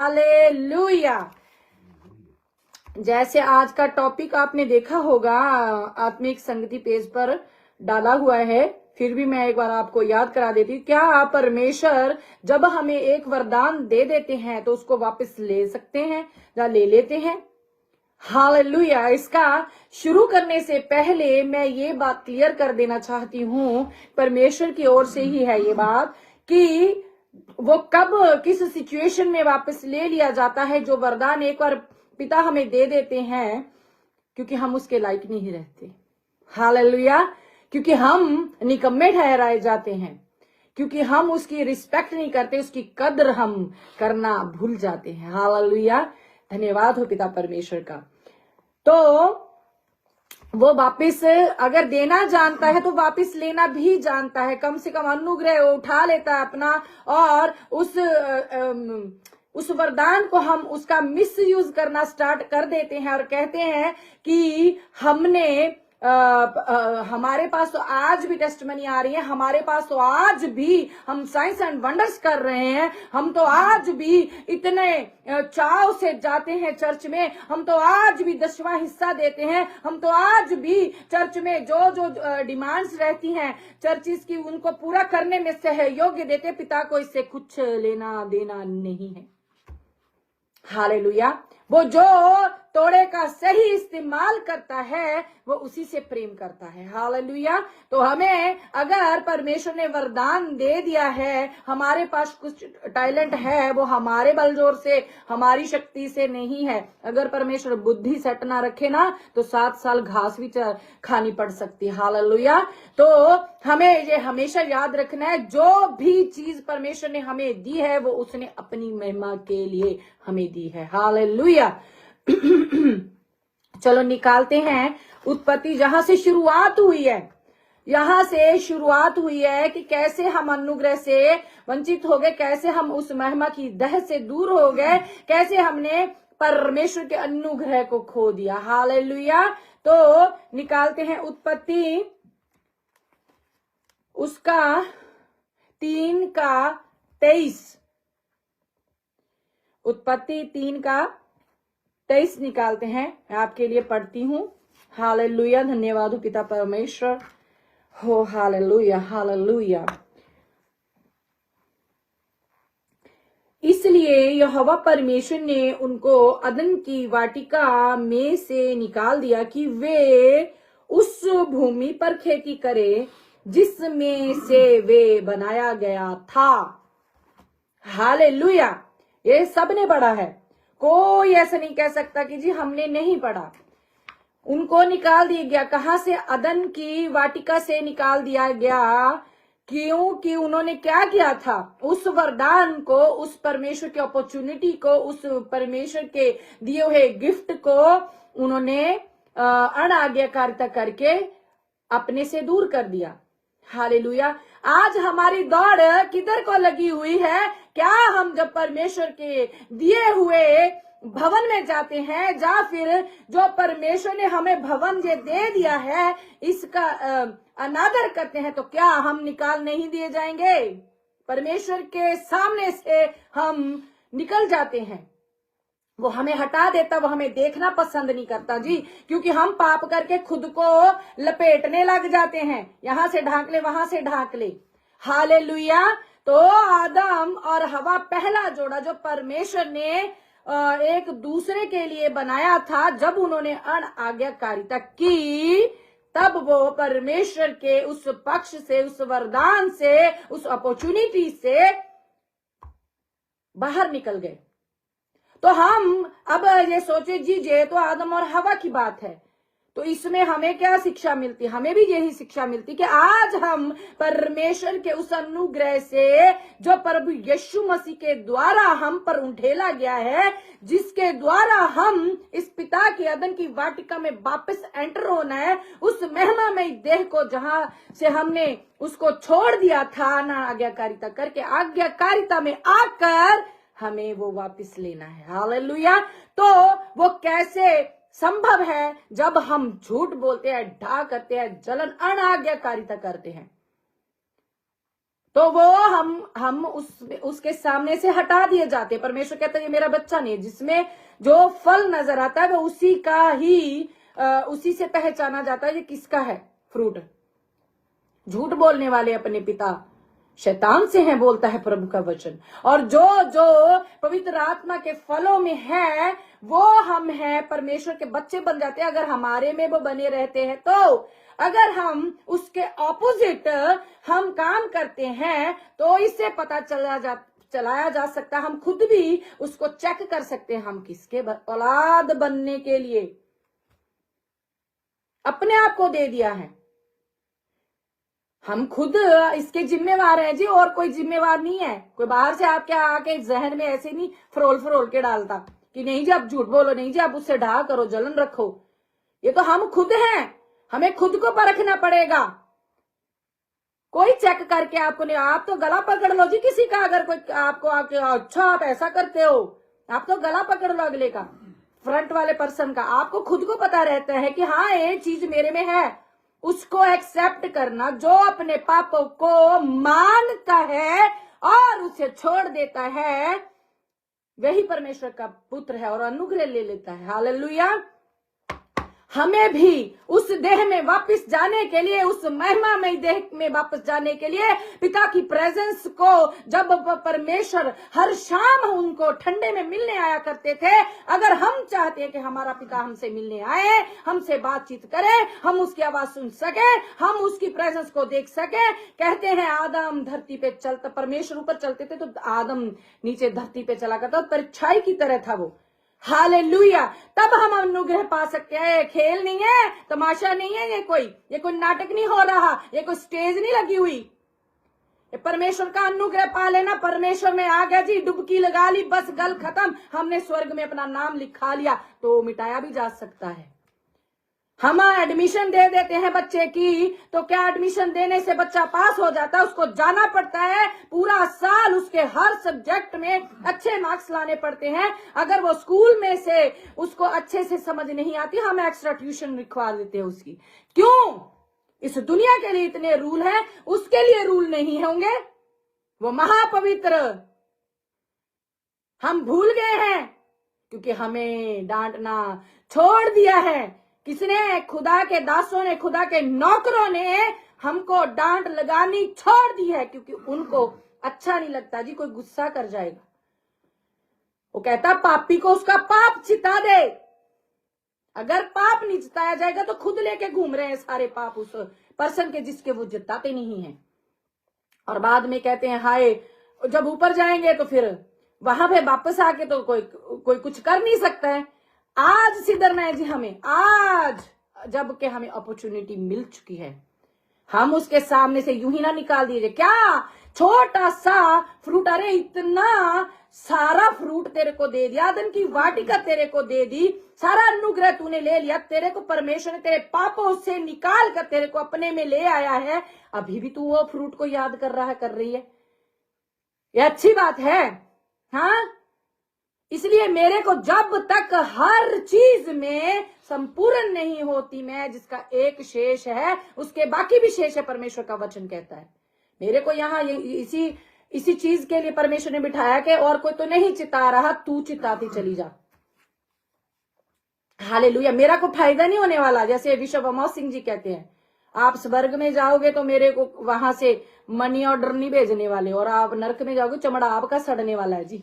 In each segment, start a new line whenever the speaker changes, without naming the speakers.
Hallelujah. जैसे आज का टॉपिक आपने देखा होगा, आत्मिक संगति पेज पर डाला हुआ है, फिर भी मैं एक बार आपको याद करा देती हूँ। क्या परमेश्वर जब हमें एक वरदान दे देते हैं तो उसको वापस ले सकते हैं या ले लेते हैं? हालेलुया। इसका शुरू करने से पहले मैं ये बात क्लियर कर देना चाहती हूँ, परमेश्वर की ओर से ही है ये बात, कि वो कब किस सिचुएशन में वापस ले लिया जाता है। जो वरदान एक बार पिता हमें दे देते हैं, क्योंकि हम उसके लायक नहीं रहते। हालेलुया। क्योंकि हम निकम्मे ठहराए जाते हैं, क्योंकि हम उसकी रिस्पेक्ट नहीं करते, उसकी कद्र हम करना भूल जाते हैं। हालेलुया। धन्यवाद हो पिता परमेश्वर का। तो वो वापिस अगर देना जानता है तो वापिस लेना भी जानता है। कम से कम अनुग्रह वो उठा लेता है अपना, और उस वरदान को हम उसका मिस यूज करना स्टार्ट कर देते हैं और कहते हैं कि हमने हमारे पास तो आज भी टेस्टमनी आ रही है, हमारे पास तो आज भी हम साइंस एंड वंडर्स कर रहे हैं, हम तो आज भी इतने चाव से जाते हैं चर्च में, हम तो आज भी 10वां हिस्सा देते हैं, हम तो आज भी चर्च में जो जो डिमांड्स रहती हैं चर्चिस की, उनको पूरा करने में सहयोग देते। पिता को इससे कुछ लेना देना नहीं है। हालेलुया। वो जो तोड़े का सही इस्तेमाल करता है वो उसी से प्रेम करता है। हालेलुया। तो हमें अगर परमेश्वर ने वरदान दे दिया है, हमारे पास कुछ टैलेंट है, वो हमारे बलजोर से, हमारी शक्ति से नहीं है। अगर परमेश्वर बुद्धि सेट ना रखे ना तो 7 साल घास भी खानी पड़ सकती है। हालेलुया। तो हमें ये हमेशा याद रखना है, जो भी चीज परमेश्वर ने हमें दी है वो उसने अपनी महिमा के लिए हमें दी है। हालेलुया। चलो निकालते हैं उत्पत्ति, जहां से शुरुआत हुई है। यहां से शुरुआत हुई है कि कैसे हम अनुग्रह से वंचित हो गए, कैसे हम उस महिमा की दह से दूर हो गए, कैसे हमने परमेश्वर के अनुग्रह को खो दिया। हालेलुया। तो निकालते हैं उत्पत्ति उसका 3:23। उत्पत्ति 3:23 निकालते हैं। मैं आपके लिए पढ़ती हूं। हालेलुया। धन्यवाद हो पिता परमेश्वर हो। Hallelujah hallelujah. इसलिए यहोवा परमेश्वर ने उनको अदन की वाटिका में से निकाल दिया कि वे उस भूमि पर खेती करे जिसमें से वे बनाया गया था। हालेलुया। ये सबने पढ़ा है, कोई ऐसा नहीं कह सकता कि जी हमने नहीं पढ़ा। उनको निकाल दिया गया। कहां से? अदन की वाटिका से निकाल दिया गया। क्योंकि उन्होंने क्या किया था? उस वरदान को, उस परमेश्वर की अपॉर्चुनिटी को, उस परमेश्वर के दिए हुए गिफ्ट को उन्होंने अनाज्ञाकारिता करके अपने से दूर कर दिया। हालेलुया। आज हमारी दौड़ किधर को लगी हुई है? क्या हम जब परमेश्वर के दिए हुए भवन में जाते हैं, या फिर जो परमेश्वर ने हमें भवन जे दे दिया है इसका अनादर करते हैं, तो क्या हम निकाल नहीं दिए जाएंगे? परमेश्वर के सामने से हम निकल जाते हैं, वो हमें हटा देता, वो हमें देखना पसंद नहीं करता जी, क्योंकि हम पाप करके खुद को लपेटने लग जाते हैं। यहां से ढांक ले, वहां से ढांक ले। हालेलुया। तो आदम और हवा पहला जोड़ा जो परमेश्वर ने एक दूसरे के लिए बनाया था, जब उन्होंने अनाज्ञाकारिता की, तब वो परमेश्वर के उस पक्ष से, उस वरदान से, उस अपॉर्चुनिटी से बाहर निकल गए। तो हम अब ये सोचे जी, ये तो आदम और हवा की बात है, तो इसमें हमें क्या शिक्षा मिलती? हमें भी यही शिक्षा मिलती कि आज हम परमेश्वर के उस अनुग्रह से, जो प्रभु यीशु मसीह के द्वारा हम पर उंडेला गया है, जिसके द्वारा हम इस पिता के अदन की वाटिका में वापस एंटर होना है, उस महिमामय देह को जहां से हमने उसको छोड़ दिया था ना आज्ञाकारिता करके, आज्ञाकारिता में आकर हमें वो वापस लेना है। हालेलुया। तो वो कैसे संभव है? जब हम झूठ बोलते हैं, ढा करते हैं, जलन, अनाज्ञाकारिता करते हैं। तो वो हम उसके सामने से हटा दिए जाते हैं। परमेश्वर कहता है ये मेरा बच्चा नहीं है। जिसमें जो फल नजर आता है वो उसी का ही उसी से पहचाना जाता है ये किसका है फ्रूट। झूठ बोलने वाले अपने पिता शैतान से हैं, बोलता है प्रभु का वचन। और जो जो पवित्र आत्मा के फलों में है वो हम हैं, परमेश्वर के बच्चे बन जाते हैं अगर हमारे में वो बने रहते हैं। तो अगर हम उसके ऑपोजिट हम काम करते हैं तो इससे पता चलाया जा सकता, हम खुद भी उसको चेक कर सकते हैं हम किसके औलाद बनने के लिए अपने आप को दे दिया है। हम खुद इसके जिम्मेवार हैं जी, और कोई जिम्मेवार नहीं है। कोई बाहर से आपके आके जहन में ऐसे नहीं फरोल के डालता कि नहीं जी आप झूठ बोलो, नहीं जी आप उससे ढा करो, जलन रखो। ये तो हम खुद हैं, हमें खुद को परखना पड़ेगा। कोई चेक करके आपको नहीं, आप तो गला पकड़ लो जी किसी का। अगर कोई आपको आके अच्छा आप ऐसा करते हो, आप तो गला पकड़ लो अगले का, फ्रंट वाले पर्सन का। आपको खुद को पता रहता है कि हाँ ये चीज मेरे में है, उसको एक्सेप्ट करना। जो अपने पापों को मानता है और उसे छोड़ देता है वही परमेश्वर का पुत्र है और अनुग्रह ले लेता है। हालेलुया। हमें भी उस देह में वापस जाने के लिए, उस महिमामय देह में वापस जाने के लिए, पिता की प्रेजेंस को जब परमेश्वर हर शाम उनको ठंडे में मिलने आया करते थे, अगर हम चाहते हैं कि हमारा पिता हमसे मिलने आए, हमसे बातचीत करे, हम उसकी आवाज सुन सके, हम उसकी प्रेजेंस को देख सके। कहते हैं आदम धरती पे चलता, परमेश्वर ऊपर चलते थे तो आदम नीचे धरती पे चला करता, परछाई की तरह था वो। हालेलुया। तब हम अनुग्रह पा सकते हैं। खेल नहीं है, तमाशा नहीं है, ये कोई नाटक नहीं हो रहा, ये कोई स्टेज नहीं लगी हुई। परमेश्वर का अनुग्रह पा लेना, परमेश्वर में आ गया जी, डुबकी लगा ली, बस गल खत्म, हमने स्वर्ग में अपना नाम लिखा लिया, तो मिटाया भी जा सकता है। हम एडमिशन दे देते हैं बच्चे की, तो क्या एडमिशन देने से बच्चा पास हो जाता है? उसको जाना पड़ता है पूरा साल, उसके हर सब्जेक्ट में अच्छे मार्क्स लाने पड़ते हैं। अगर वो स्कूल में से उसको अच्छे से समझ नहीं आती, हम एक्स्ट्रा ट्यूशन लिखवा देते हैं उसकी। क्यों? इस दुनिया के लिए इतने रूल हैं, उसके लिए रूल नहीं होंगे? वो महापवित्र हम भूल गए हैं क्योंकि हमें डांटना छोड़ दिया है। किसने? खुदा के दासों ने, खुदा के नौकरों ने हमको डांट लगानी छोड़ दी है, क्योंकि उनको अच्छा नहीं लगता जी कोई गुस्सा कर जाएगा। वो कहता पापी को उसका पाप चिता दे। अगर पाप नहीं चिताया जाएगा तो खुद लेके घूम रहे हैं सारे पाप उस पर्सन के जिसके वो जिताते नहीं है। और बाद में कहते हैं हाय, जब ऊपर जाएंगे तो फिर वहां पे वापस आके तो कोई कुछ कर नहीं सकता है। आज सिधरना है जी हमें, आज जबकि हमें अपॉर्चुनिटी मिल चुकी है, हम उसके सामने से यूं ही ना निकाल दिए। क्या छोटा सा फ्रूट, अरे इतना सारा फ्रूट तेरे को दे दिया, अदन की वाटिका तेरे को दे दी, सारा अनुग्रह तूने ले लिया, तेरे को परमेश्वर ने तेरे पापों से निकाल कर तेरे को अपने में ले आया है, अभी भी तू वो फ्रूट को याद कर रहा है, कर रही है। ये अच्छी बात है। हाँ, इसलिए मेरे को जब तक हर चीज में संपूर्ण नहीं होती मैं, जिसका एक शेष है उसके बाकी भी शेष है, परमेश्वर का वचन कहता है। मेरे को यहाँ इसी चीज के लिए परमेश्वर ने बिठाया कि और कोई तो नहीं चिता रहा, तू चिताती चली जा। हालेलुया। मेरा को फायदा नहीं होने वाला। जैसे विश्व अमोद सिंह जी कहते हैं, आप स्वर्ग में जाओगे तो मेरे को वहां से मनी ऑर्डर नहीं भेजने वाले, और आप नरक में जाओगे चमड़ा आपका सड़ने वाला है जी।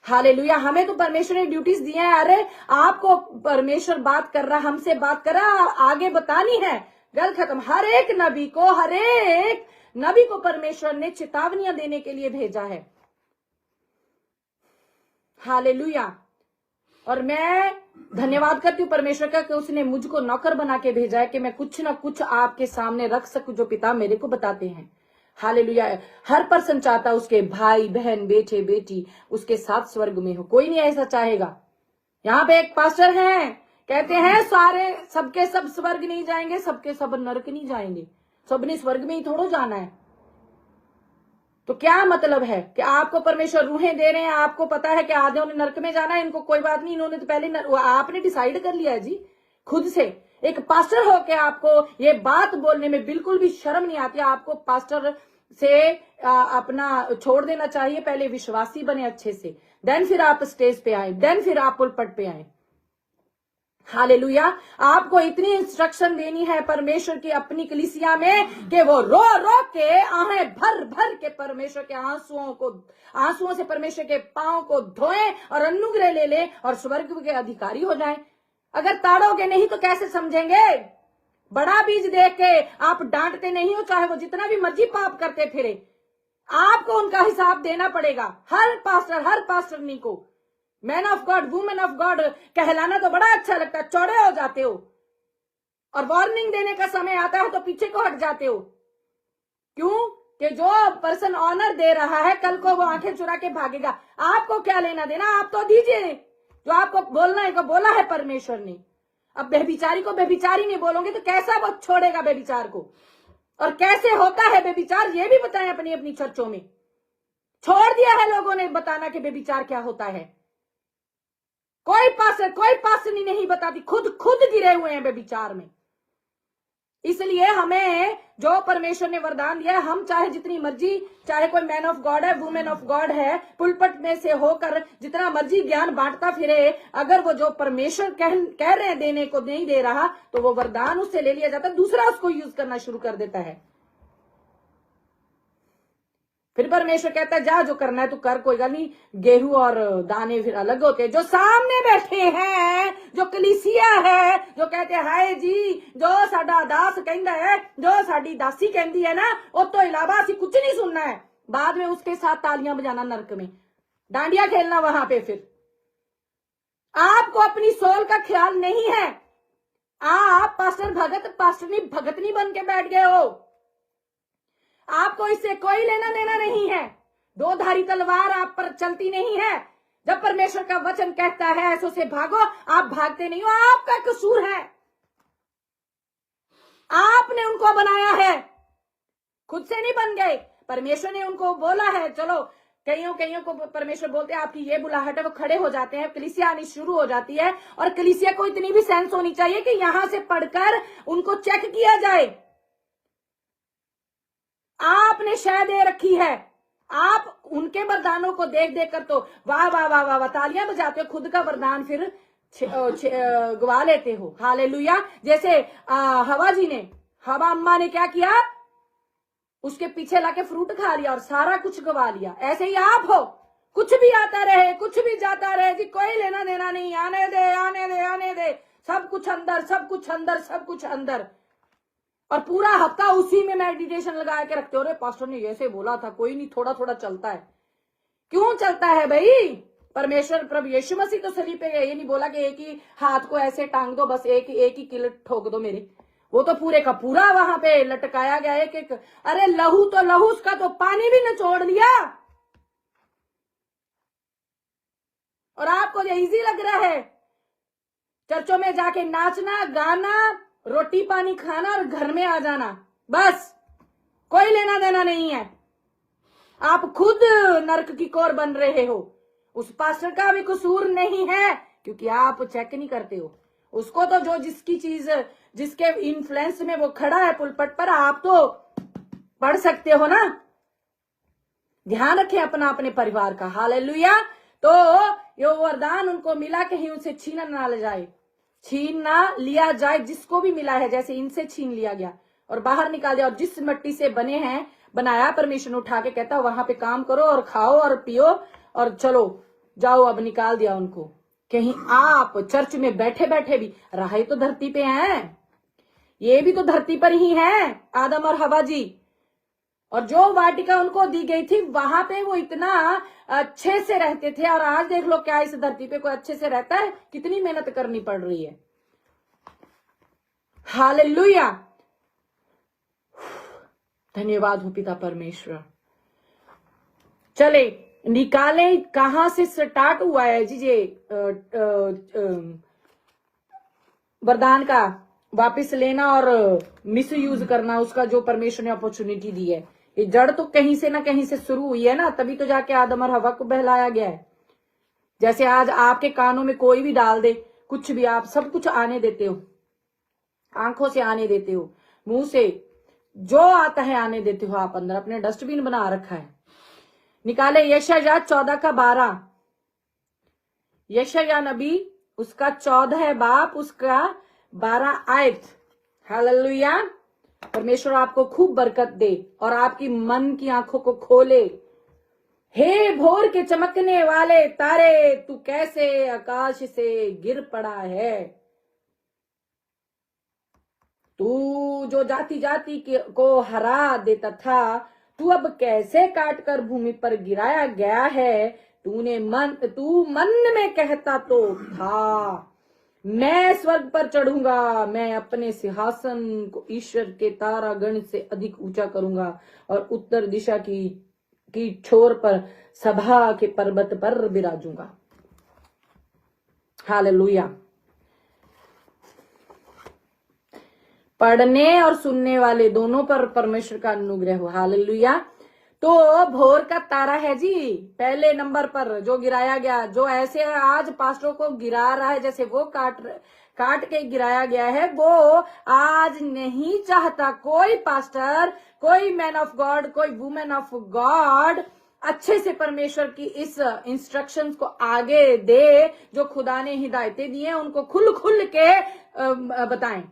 हालेलुया। हमें तो परमेश्वर ने ड्यूटीज दी है। अरे आपको परमेश्वर बात कर रहा, हमसे बात कर रहा, आगे बतानी है, गल खत्म। हर एक नबी को परमेश्वर ने चेतावनियां देने के लिए भेजा है। हालेलुया। और मैं धन्यवाद करती हूँ परमेश्वर का कि उसने मुझको नौकर बना के भेजा है कि मैं कुछ ना कुछ आपके सामने रख सकूं जो पिता मेरे को बताते हैं। हालेलुया। हर पर्सन चाहता है उसके भाई बहन बेटे बेटी उसके साथ स्वर्ग में हो, कोई नहीं ऐसा चाहेगा। यहाँ पे एक पास्टर हैं, कहते हैं सारे सबके सब स्वर्ग नहीं जाएंगे, सबके सब नरक नहीं जाएंगे, सबने स्वर्ग में ही थोड़ा जाना है। तो क्या मतलब है कि आपको परमेश्वर रूहें दे रहे हैं, आपको पता है कि आधे ने नरक में जाना है, इनको कोई बात नहीं, इन्होंने तो पहले आपने डिसाइड कर लिया है जी खुद से। एक पास्टर होके आपको ये बात बोलने में बिल्कुल भी शर्म नहीं आती। आपको पास्टर से अपना छोड़ देना चाहिए। पहले विश्वासी बने अच्छे से, देन फिर आप स्टेज पे आए, देन फिर आप पुलपट पे आए। हालेलुया। आपको इतनी इंस्ट्रक्शन देनी है परमेश्वर की अपनी कलीसिया में कि वो रो रो के आहें भर भर के परमेश्वर के आंसुओं से परमेश्वर के पांव को धोएं और अनुग्रह ले ले और स्वर्ग के अधिकारी हो जाएं। अगर ताड़ोगे नहीं तो कैसे समझेंगे? बड़ा बीज देख के आप डांटते नहीं हो, चाहे वो जितना भी मर्जी पाप करते फिरे, आपको उनका हिसाब देना पड़ेगा। हर पास्टरनी को man of God, women of God कहलाना तो बड़ा अच्छा लगता है, चौड़े हो जाते हो और वार्निंग देने का समय आता है तो पीछे को हट जाते हो। क्यों? कि जो पर्सन ऑनर दे रहा है कल को वो आंखें चुरा के भागेगा। आपको क्या लेना देना? आप तो दीजिए जो आपको बोलना है, को बोला है परमेश्वर ने। अब बेबिचारी को बेबिचारी नहीं बोलोगे तो कैसा वो छोड़ेगा बेबिचार को? और कैसे होता है बेबिचार ये भी बताएं अपनी अपनी चर्चों में। छोड़ दिया है लोगों ने बताना कि बेबिचार क्या होता है। कोई पास्टर नहीं बताती, खुद गिरे हुए हैं बेबिचार में। इसलिए हमें जो परमेश्वर ने वरदान दिया है, हम चाहे जितनी मर्जी, चाहे कोई मैन ऑफ गॉड है, वुमेन ऑफ गॉड है, पुलपट में से होकर जितना मर्जी ज्ञान बांटता फिरे, अगर वो जो परमेश्वर कह रहे हैं देने को नहीं दे रहा तो वो वरदान उससे ले लिया जाता है, दूसरा उसको यूज करना शुरू कर देता है। फिर परमेश्वर कहता है जा जो करना है तू कर, कोई गल नहीं। गेहूं और दाने फिर अलग होते हैं। जो सामने बैठे हैं, जो कलीसिया है, जो कहते हैं हाय जी जो साडा दास कहता है, जो साडी दासी कहती है ना, उस तो इलावा असी कुछ नहीं सुनना है। बाद में उसके साथ तालियां बजाना, नरक में डांडिया खेलना वहां पे। फिर आपको अपनी सोल का ख्याल नहीं है। आप पास्टरनी भगतनी बन के बैठ गए हो। आपको इससे कोई लेना देना नहीं है। दो धारी तलवार आप पर चलती नहीं है। जब परमेश्वर का वचन कहता है ऐसो से भागो, आप भागते नहीं हो। आपका कसूर है, आपने उनको बनाया है, खुद से नहीं बन गए। परमेश्वर ने उनको बोला है। चलो कईयों को परमेश्वर बोलते हैं आपकी ये बुलाहट है, वो खड़े हो जाते हैं, कलीसिया आनी शुरू हो जाती है। और कलीसिया को इतनी भी सेंस होनी चाहिए कि यहां से पढ़कर उनको चेक किया जाए। आपने शय दे रखी है, आप उनके वरदानों को देख देख कर तो वाह वाह वाह वाह तालियां बजाते हो, खुद का वरदान फिर गवा लेते हो। हालेलुया। जैसे हवा अम्मा ने क्या किया, उसके पीछे लाके फ्रूट खा लिया और सारा कुछ गवा लिया। ऐसे ही आप हो, कुछ भी आता रहे, कुछ भी जाता रहे जी, कोई लेना देना नहीं, आने दे आने दे आने दे, सब कुछ अंदर सब कुछ अंदर सब कुछ अंदर। और पूरा हफ्ता उसी में मेडिटेशन लगा के रखते हो। रे पास्टर ने ऐसे बोला था, कोई नहीं, थोड़ा थोड़ा चलता है। क्यों चलता है भाई? परमेश्वर प्रभु यीशु मसीह तो सलीब पे ये नहीं बोला कि एक ही हाथ को ऐसे टांग दो, बस एक ही किलट ठोक दो मेरे। वो तो पूरे का पूरा वहां पे लटकाया गया है कि अरे लहू तो लहू, उसका तो पानी भी निचोड़ लिया। और आपको ये इजी लग रहा है चर्चों में जाके नाचना गाना, रोटी पानी खाना और घर में आ जाना, बस कोई लेना देना नहीं है। आप खुद नरक की कोर बन रहे हो। उस पास्टर का भी कसूर नहीं है क्योंकि आप चेक नहीं करते हो उसको। तो जो जिसकी चीज, जिसके इन्फ्लुएंस में वो खड़ा है पुलपट पर, आप तो पढ़ सकते हो ना। ध्यान रखें अपना अपने परिवार का। हालेलुया। तो ये वरदान उनको मिला कहीं उनसे छीना ना जाए, छीन ना लिया जाए। जिसको भी मिला है जैसे इनसे छीन लिया गया और बाहर निकाल दिया। और जिस मिट्टी से बने हैं, बनाया परमेश्वर ने, उठा के कहता वहां पे काम करो और खाओ और पियो और चलो जाओ। अब निकाल दिया उनको। कहीं आप चर्च में बैठे बैठे भी, राह तो धरती पे हैं, ये भी तो धरती पर ही है, आदम और हवा जी। और जो वाटिका उनको दी गई थी वहां पे वो इतना अच्छे से रहते थे। और आज देख लो क्या इस धरती पे कोई अच्छे से रहता है? कितनी मेहनत करनी पड़ रही है। हालेलुया। धन्यवाद हो पिता परमेश्वर। चले निकाले, कहां से स्टार्ट हुआ है जी ये वरदान का वापस लेना और मिस यूज करना उसका, जो परमेश्वर ने अपॉर्चुनिटी दी है। ये जड़ तो कहीं से ना कहीं से शुरू हुई है ना, तभी तो जाके आदम और हवा को बहलाया गया है। जैसे आज आपके कानों में कोई भी डाल दे कुछ भी, आप सब कुछ आने देते हो, आंखों से आने देते हो, मुंह से जो आता है आने देते हो आप अंदर, अपने डस्टबिन बना रखा है। निकाले यशायाह 14:12। यशायाह नबी उसका 14 बाप उसका 12 आयत। हालेलुया। परमेश्वर आपको खूब बरकत दे और आपकी मन की आंखों को खोले। हे भोर के चमकने वाले तारे, तू कैसे आकाश से गिर पड़ा है। तू जो जाति जाति को हरा देता था, तू अब कैसे काट कर भूमि पर गिराया गया है। तू मन में कहता तो था, मैं स्वर्ग पर चढ़ूंगा, मैं अपने सिंहासन को ईश्वर के तारागण से अधिक ऊंचा करूंगा और उत्तर दिशा की छोर पर सभा के पर्वत पर विराजूंगा। हालेलुया। पढ़ने और सुनने वाले दोनों पर परमेश्वर का अनुग्रह हो। हालेलुया। तो भोर का तारा है जी पहले नंबर पर जो गिराया गया, जो ऐसे आज पास्टरों को गिरा रहा है, जैसे वो काट के गिराया गया है, वो आज नहीं चाहता कोई पास्टर, कोई मैन ऑफ गॉड, कोई वुमेन ऑफ गॉड अच्छे से परमेश्वर की इस इंस्ट्रक्शंस को आगे दे। जो खुदा ने हिदायतें दी हैं उनको खुल के बताएं,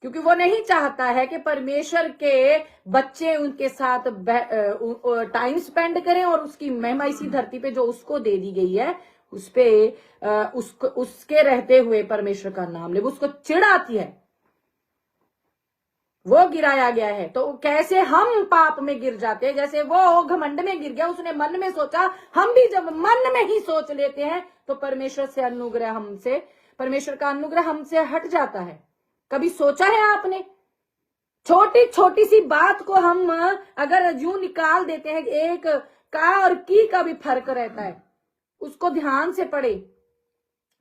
क्योंकि वो नहीं चाहता है कि परमेश्वर के बच्चे उनके साथ टाइम स्पेंड करें और उसकी महिमा इसी धरती पे जो उसको दे दी गई है उस पे उसके रहते हुए परमेश्वर का नाम ले। वो उसको चिढ़ आती है, वो गिराया गया है। तो कैसे हम पाप में गिर जाते हैं, जैसे वो घमंड में गिर गया, उसने मन में सोचा। हम भी जब मन में ही सोच लेते हैं तो परमेश्वर का अनुग्रह हमसे हट जाता है। कभी सोचा है आपने, छोटी छोटी सी बात को हम अगर यूं निकाल देते हैं, एक का और की का भी फर्क रहता है, उसको ध्यान से पढ़े,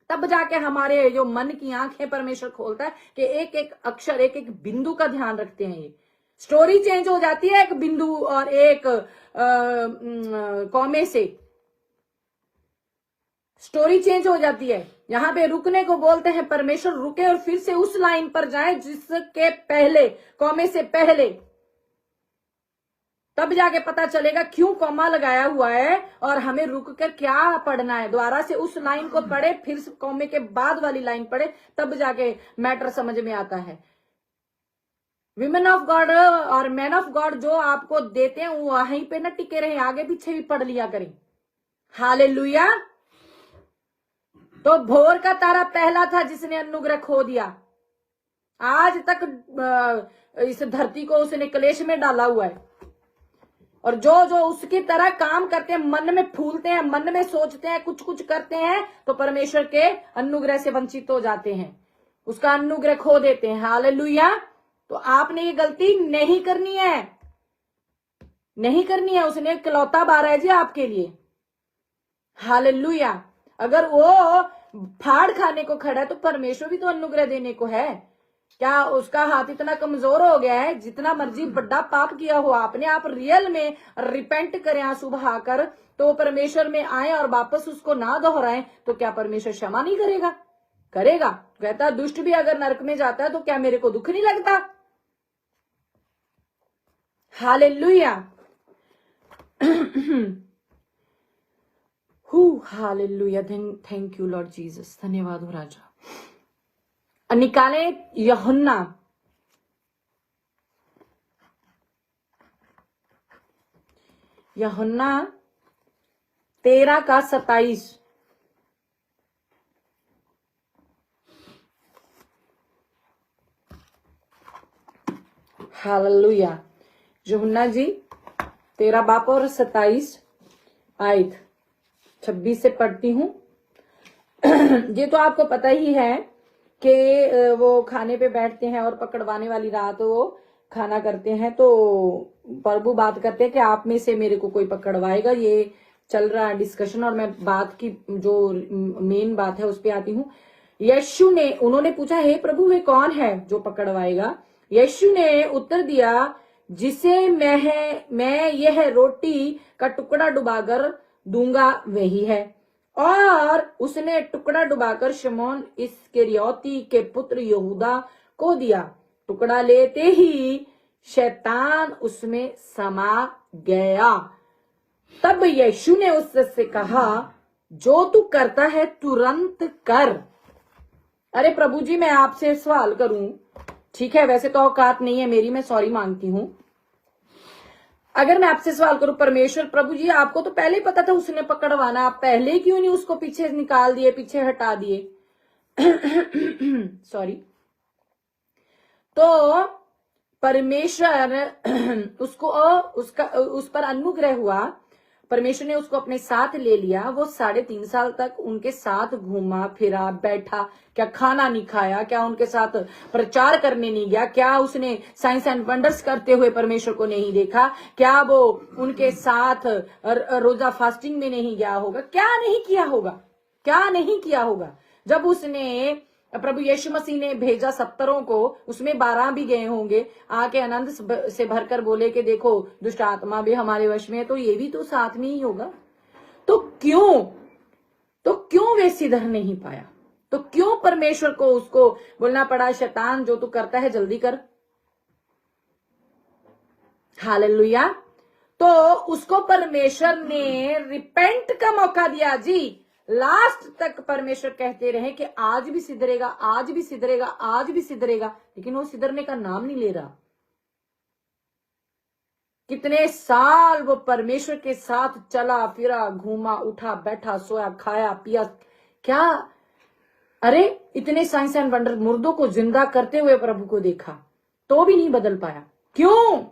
तब जाके हमारे जो मन की आंखें परमेश्वर खोलता है कि एक एक अक्षर, एक एक बिंदु का ध्यान रखते हैं। ये स्टोरी चेंज हो जाती है एक बिंदु और एक कॉमे से, स्टोरी चेंज हो जाती है। यहां पे रुकने को बोलते हैं, परमेश्वर रुके और फिर से उस लाइन पर जाए जिसके पहले, कॉमे से पहले, तब जाके पता चलेगा क्यों कॉमा लगाया हुआ है और हमें रुककर क्या पढ़ना है। दोबारा से उस लाइन को पढ़े, फिर कॉमे के बाद वाली लाइन पढ़े, तब जाके मैटर समझ में आता है। विमेन ऑफ गॉड और मैन ऑफ गॉड जो आपको देते हैं वहीं पे न टिके रहे, आगे पीछे भी पढ़ लिया करें। हालेलुया। तो भोर का तारा पहला था जिसने अनुग्रह खो दिया। आज तक इस धरती को उसने क्लेश में डाला हुआ है, और जो जो उसकी तरह काम करते हैं, मन में फूलते हैं, मन में सोचते हैं, कुछ कुछ करते हैं, तो परमेश्वर के अनुग्रह से वंचित हो जाते हैं, उसका अनुग्रह खो देते हैं। हालेलुया। तो आपने ये गलती नहीं करनी है, नहीं करनी है। उसने इकलौता बारा है जी आपके लिए। हालेलुया। अगर वो फाड़ खाने को खड़ा है तो परमेश्वर भी तो अनुग्रह देने को है। क्या उसका हाथ इतना कमजोर हो गया है? जितना मर्जी बड़ा पाप किया हो आपने, आप रियल में रिपेंट करें, आंसू बहाकर, तो परमेश्वर में आए और वापस उसको ना दोहराएं, तो क्या परमेश्वर क्षमा नहीं करेगा? करेगा। कहता दुष्ट भी अगर नरक में जाता है तो क्या मेरे को दुख नहीं लगता? Hallelujah. Hallelujah. Thank you Lord Jesus. धन्यवाद हो राजा। निकाले यूहन्ना यूहन्ना 13:27। हालेलुया। यूहन्ना जी 13 बाप और 27 आयत 26 से पढ़ती हूं। ये तो आपको पता ही है कि वो खाने पे बैठते हैं और पकड़वाने वाली रात वो खाना करते हैं, तो प्रभु बात करते हैं कि आप में से मेरे को कोई पकड़वाएगा। ये चल रहा है डिस्कशन, और मैं बात की जो मेन बात है उस पे आती हूँ। यीशु ने, उन्होंने पूछा, हे प्रभु वे कौन है जो पकड़वाएगा? यीशु ने उत्तर दिया, जिसे मैं यह रोटी का टुकड़ा डुबाकर दूंगा वही है। और उसने टुकड़ा डुबाकर शमौन इस्करियोती के पुत्र यहूदा को दिया। टुकड़ा लेते ही शैतान उसमें समा गया। तब यीशु ने उससे कहा, जो तू करता है तुरंत कर। अरे प्रभु जी, मैं आपसे सवाल करूं, ठीक है, वैसे तो औकात नहीं है मेरी, मैं सॉरी मांगती हूं। अगर मैं आपसे सवाल करूं, परमेश्वर प्रभु जी, आपको तो पहले ही पता था उसने पकड़वाना, आप पहले क्यों नहीं उसको पीछे निकाल दिए, पीछे हटा दिए? सॉरी। तो परमेश्वर उसको उसका उस पर अनुग्रह हुआ, परमेश्वर ने उसको अपने साथ ले लिया। वो 3.5 साल तक उनके साथ घूमा फिरा बैठा। क्या खाना नहीं खाया? क्या उनके साथ प्रचार करने नहीं गया? क्या उसने साइंस एंड वंडर्स करते हुए परमेश्वर को नहीं देखा? क्या वो उनके साथ रोजा फास्टिंग में नहीं गया होगा? क्या नहीं किया होगा? क्या नहीं किया होगा? जब उसने प्रभु यीशु मसीह ने भेजा 70 को, उसमें 12 भी गए होंगे, आके आनंद से भरकर बोले कि देखो दुष्ट आत्मा भी हमारे वश में है, तो ये भी तो साथ में ही होगा। तो क्यों वे सिधर नहीं पाया? तो क्यों परमेश्वर को उसको बोलना पड़ा, शैतान जो तू करता है जल्दी कर। हालेलुया। तो उसको परमेश्वर ने रिपेंट का मौका दिया जी। लास्ट तक परमेश्वर कहते रहे कि आज भी सिधरेगा, आज भी सिधरेगा, आज भी सिधरेगा, लेकिन वो सिधरने का नाम नहीं ले रहा। कितने साल वो परमेश्वर के साथ चला फिरा, घूमा, उठा, बैठा, सोया, खाया, पिया। क्या अरे इतने साइंस एंड वंडर, मुर्दों को जिंदा करते हुए प्रभु को देखा, तो भी नहीं बदल पाया। क्यों?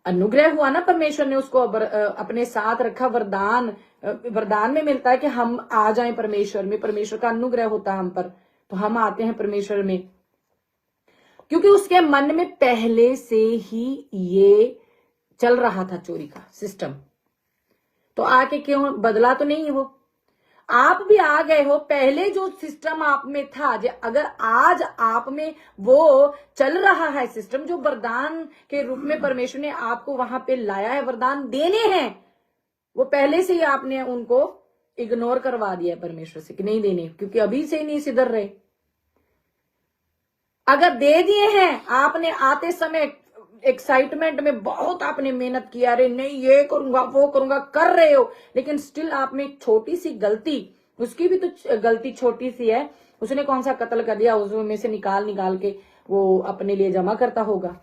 अनुग्रह हुआ ना, परमेश्वर ने उसको अपने साथ रखा। वरदान में मिलता है कि हम आ जाएं परमेश्वर में, परमेश्वर का अनुग्रह होता है हम पर, तो हम आते हैं परमेश्वर में, क्योंकि उसके मन में पहले से ही ये चल रहा था चोरी का सिस्टम। तो आके क्यों बदला? तो नहीं वो, आप भी आ गए हो। पहले जो सिस्टम आप में था, अगर आज आप में वो चल रहा है सिस्टम, जो वरदान के रूप में परमेश्वर ने आपको वहां पे लाया है, वरदान देने हैं, वो पहले से ही आपने उनको इग्नोर करवा दिया परमेश्वर से कि नहीं देने, क्योंकि अभी से ही नहीं सिधर रहे। अगर दे दिए हैं आपने आते समय, एक्साइटमेंट में बहुत आपने मेहनत किया, अरे नहीं ये करूंगा वो करूंगा, कर रहे हो, लेकिन स्टिल आप में एक छोटी सी गलती, उसकी भी तो गलती छोटी सी है, उसने कौन सा कत्ल कर दिया, उसमें से निकाल के वो अपने लिए जमा करता होगा।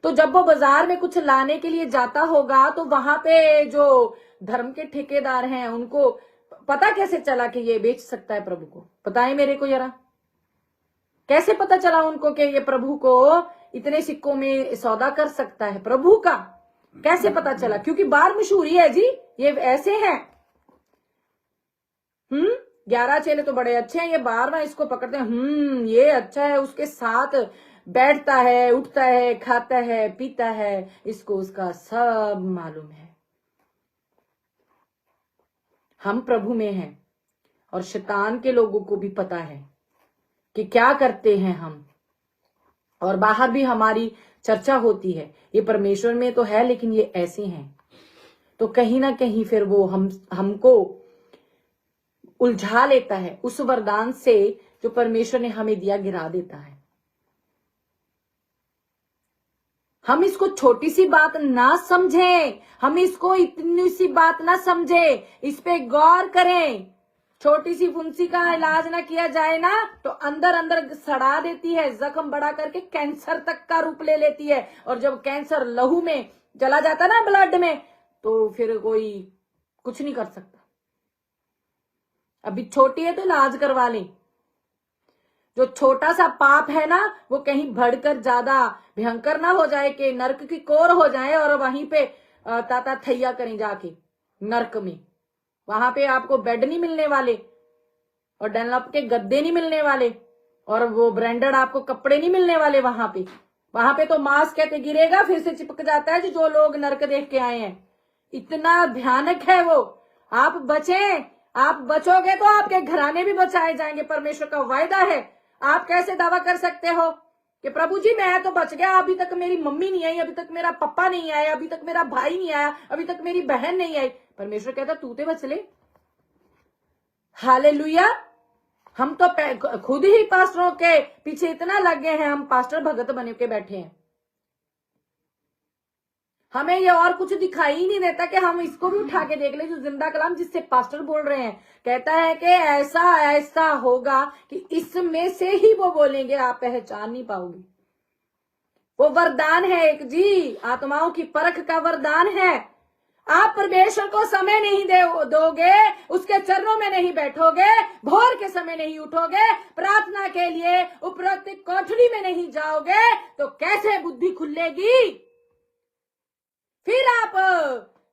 तो जब वो बाजार में कुछ लाने के लिए जाता होगा, तो वहां पे जो धर्म के ठेकेदार हैं, उनको पता कैसे चला कि ये बेच सकता है प्रभु को? बताएं मेरे को जरा, कैसे पता चला उनको कि ये प्रभु को इतने सिक्कों में सौदा कर सकता है? प्रभु का कैसे पता चला? क्योंकि बार मशहूरी है जी, ये ऐसे हैं। 11 चेले तो बड़े अच्छे हैं, ये बार इसको पकड़ते हैं, ये अच्छा है, उसके साथ बैठता है, उठता है, खाता है, पीता है, इसको उसका सब मालूम है। हम प्रभु में हैं और शैतान के लोगों को भी पता है कि क्या करते हैं हम, और बाहर भी हमारी चर्चा होती है, ये परमेश्वर में तो है लेकिन ये ऐसे हैं। तो कहीं ना कहीं फिर वो हमको उलझा लेता है, उस वरदान से जो परमेश्वर ने हमें दिया गिरा देता है। हम इसको छोटी सी बात ना समझें, हम इसको इतनी सी बात ना समझें, इस पे गौर करें। छोटी सी फुंसी का इलाज ना किया जाए ना, तो अंदर अंदर सड़ा देती है, जख्म बड़ा करके कैंसर तक का रूप ले लेती है। और जब कैंसर लहू में चला जाता ना, ब्लड में, तो फिर कोई कुछ नहीं कर सकता। अभी छोटी है तो इलाज करवा लें। जो छोटा सा पाप है ना, वो कहीं बढ़कर ज्यादा भयंकर ना हो जाए कि नरक की कोर हो जाए और वहीं पे ताता थैया करें जाके नरक में। वहां पे आपको बेड नहीं मिलने वाले, और डनलप के गद्दे नहीं मिलने वाले, और वो ब्रांडेड आपको कपड़े नहीं मिलने वाले। वहां पे तो मांस कहते गिरेगा, फिर से चिपक जाता है जो लोग नरक देख के आए हैं। इतना भयानक है वो। आप बचें, आप बचोगे तो आपके घराने भी बचाए जाएंगे, परमेश्वर का वायदा है। आप कैसे दावा कर सकते हो कि प्रभु जी मैं तो बच गया, अभी तक मेरी मम्मी नहीं आई, अभी तक मेरा पापा नहीं आया, अभी तक मेरा भाई नहीं आया, अभी तक मेरी बहन नहीं आई? परमेश्वर कहता तू ते बच ले। हालेलुया, हम तो खुद ही पास्टरों के पीछे इतना लग गए हैं, हम पास्टर भगत बन के बैठे हैं। हमें ये और कुछ दिखाई ही नहीं देता कि हम इसको भी उठा के देख ले, जो जिंदा कलाम जिससे पास्टर बोल रहे हैं, कहता है कि ऐसा ऐसा होगा कि इसमें से ही वो बोलेंगे, आप पहचान नहीं पाओगे। वो वरदान है एक जी, आत्माओं की परख का वरदान है। आप परमेश्वर को समय नहीं दोगे, उसके चरणों में नहीं बैठोगे, भोर के समय नहीं उठोगे, प्रार्थना के लिए उपरोक्त कोठरी में नहीं जाओगे, तो कैसे बुद्धि खुलेगी? फिर आप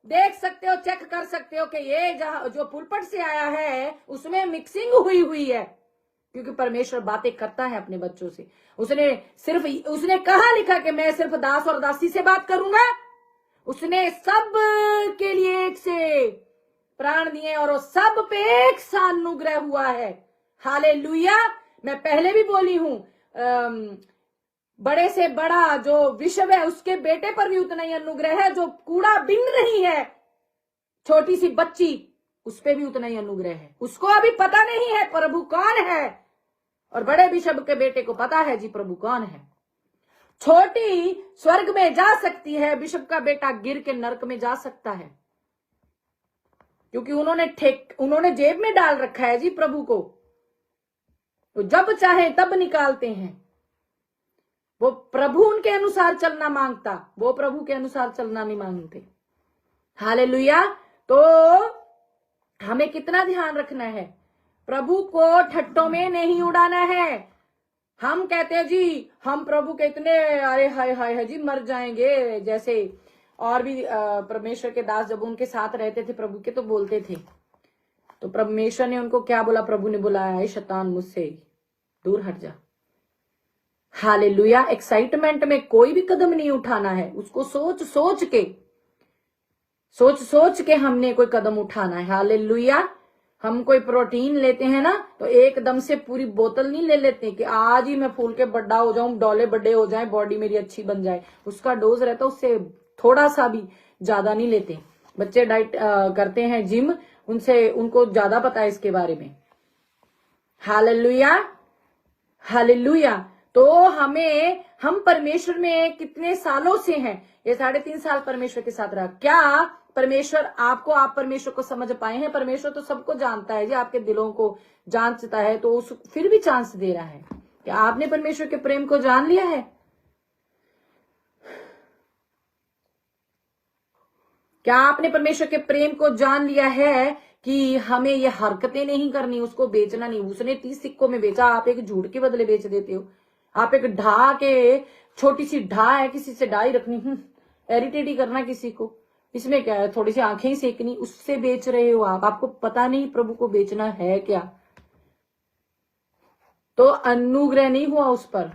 देख सकते हो, चेक कर सकते हो कि ये जहां जो पुलपट से आया है उसमें मिक्सिंग हुई है, क्योंकि परमेश्वर बातें करता है अपने बच्चों से। उसने कहा लिखा कि मैं सिर्फ दास और दासी से बात करूंगा। उसने सब के लिए एक से प्राण दिए और वो सब पे एक सा अनुग्रह हुआ है। हालेलुया। मैं पहले भी बोली हूं, बड़े से बड़ा जो विश्व है उसके बेटे पर भी उतना ही अनुग्रह है। जो कूड़ा बिन रही है छोटी सी बच्ची, उस पे भी उतना ही अनुग्रह है। उसको अभी पता नहीं है प्रभु कौन है, और बड़े बिशप के बेटे को पता है जी प्रभु कौन है। छोटी स्वर्ग में जा सकती है, बिशप का बेटा गिर के नरक में जा सकता है, क्योंकि उन्होंने जेब में डाल रखा है जी प्रभु को। तो जब चाहे तब निकालते हैं। वो प्रभु उनके अनुसार चलना मांगता, वो प्रभु के अनुसार चलना नहीं मांगते। हालेलुया। तो हमें कितना ध्यान रखना है, प्रभु को ठट्टों में नहीं उड़ाना है। हम कहते हैं जी हम प्रभु के इतने अरे हाय हाय जी मर जाएंगे, जैसे और भी परमेश्वर के दास जब उनके साथ रहते थे प्रभु के तो बोलते थे, तो परमेश्वर ने उनको क्या बोला? प्रभु ने बुलाया, शैतान मुझसे दूर हट जा। हालेलुया। एक्साइटमेंट में कोई भी कदम नहीं उठाना है, उसको सोच सोच के हमने कोई कदम उठाना है। हालेलुया। हम कोई प्रोटीन लेते हैं ना, तो एकदम से पूरी बोतल नहीं ले लेते कि आज ही मैं फूल के बड़ा हो जाऊं, डोले बड़े हो जाए, बॉडी मेरी अच्छी बन जाए। उसका डोज रहता है, उससे थोड़ा सा भी ज्यादा नहीं लेते। बच्चे डाइट करते हैं जिम, उनको ज्यादा पता है इसके बारे में। हालेलुया। हालेलुया। तो हम परमेश्वर में कितने सालों से हैं? ये 3.5 साल परमेश्वर के साथ रहा। क्या परमेश्वर आप परमेश्वर को समझ पाए हैं? परमेश्वर तो सबको जानता है जी, आपके दिलों को जानता है, तो फिर भी चांस दे रहा है। क्या आपने परमेश्वर के प्रेम को जान लिया है? क्या आपने परमेश्वर के प्रेम को जान लिया है कि हमें ये हरकतें नहीं करनी, उसको बेचना नहीं? उसने 30 सिक्कों में बेचा, आप एक झूठ के बदले बेच देते हो। आप एक ढा के, छोटी सी ढा है, किसी से डाई रखनी, इरिटेट ही करना किसी को, इसमें क्या है? थोड़ी सी आंखें ही सेकनी, उससे बेच रहे हो आप। आपको पता नहीं प्रभु को बेचना है क्या? तो अनुग्रह नहीं हुआ उस पर।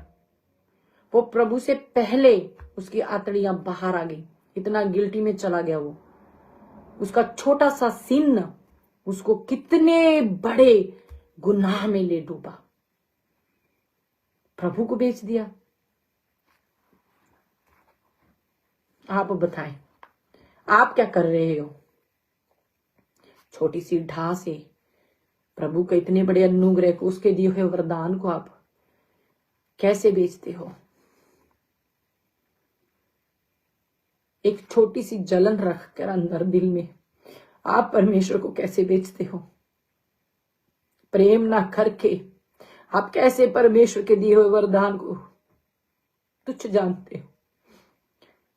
वो प्रभु से पहले उसकी आंतड़ियां बाहर आ गई, इतना गिल्टी में चला गया वो। उसका छोटा सा सिन उसको कितने बड़े गुनाह में ले डूबा। प्रभु को बेच दिया। आप बताएं, आप क्या कर रहे हो? छोटी सी ढा से प्रभु के इतने बड़े अनुग्रह को, उसके दिए हुए वरदान को आप कैसे बेचते हो? एक छोटी सी जलन रखकर अंदर दिल में आप परमेश्वर को कैसे बेचते हो? प्रेम ना करके आप कैसे परमेश्वर के दिए हुए वरदान को तुच्छ जानते हो?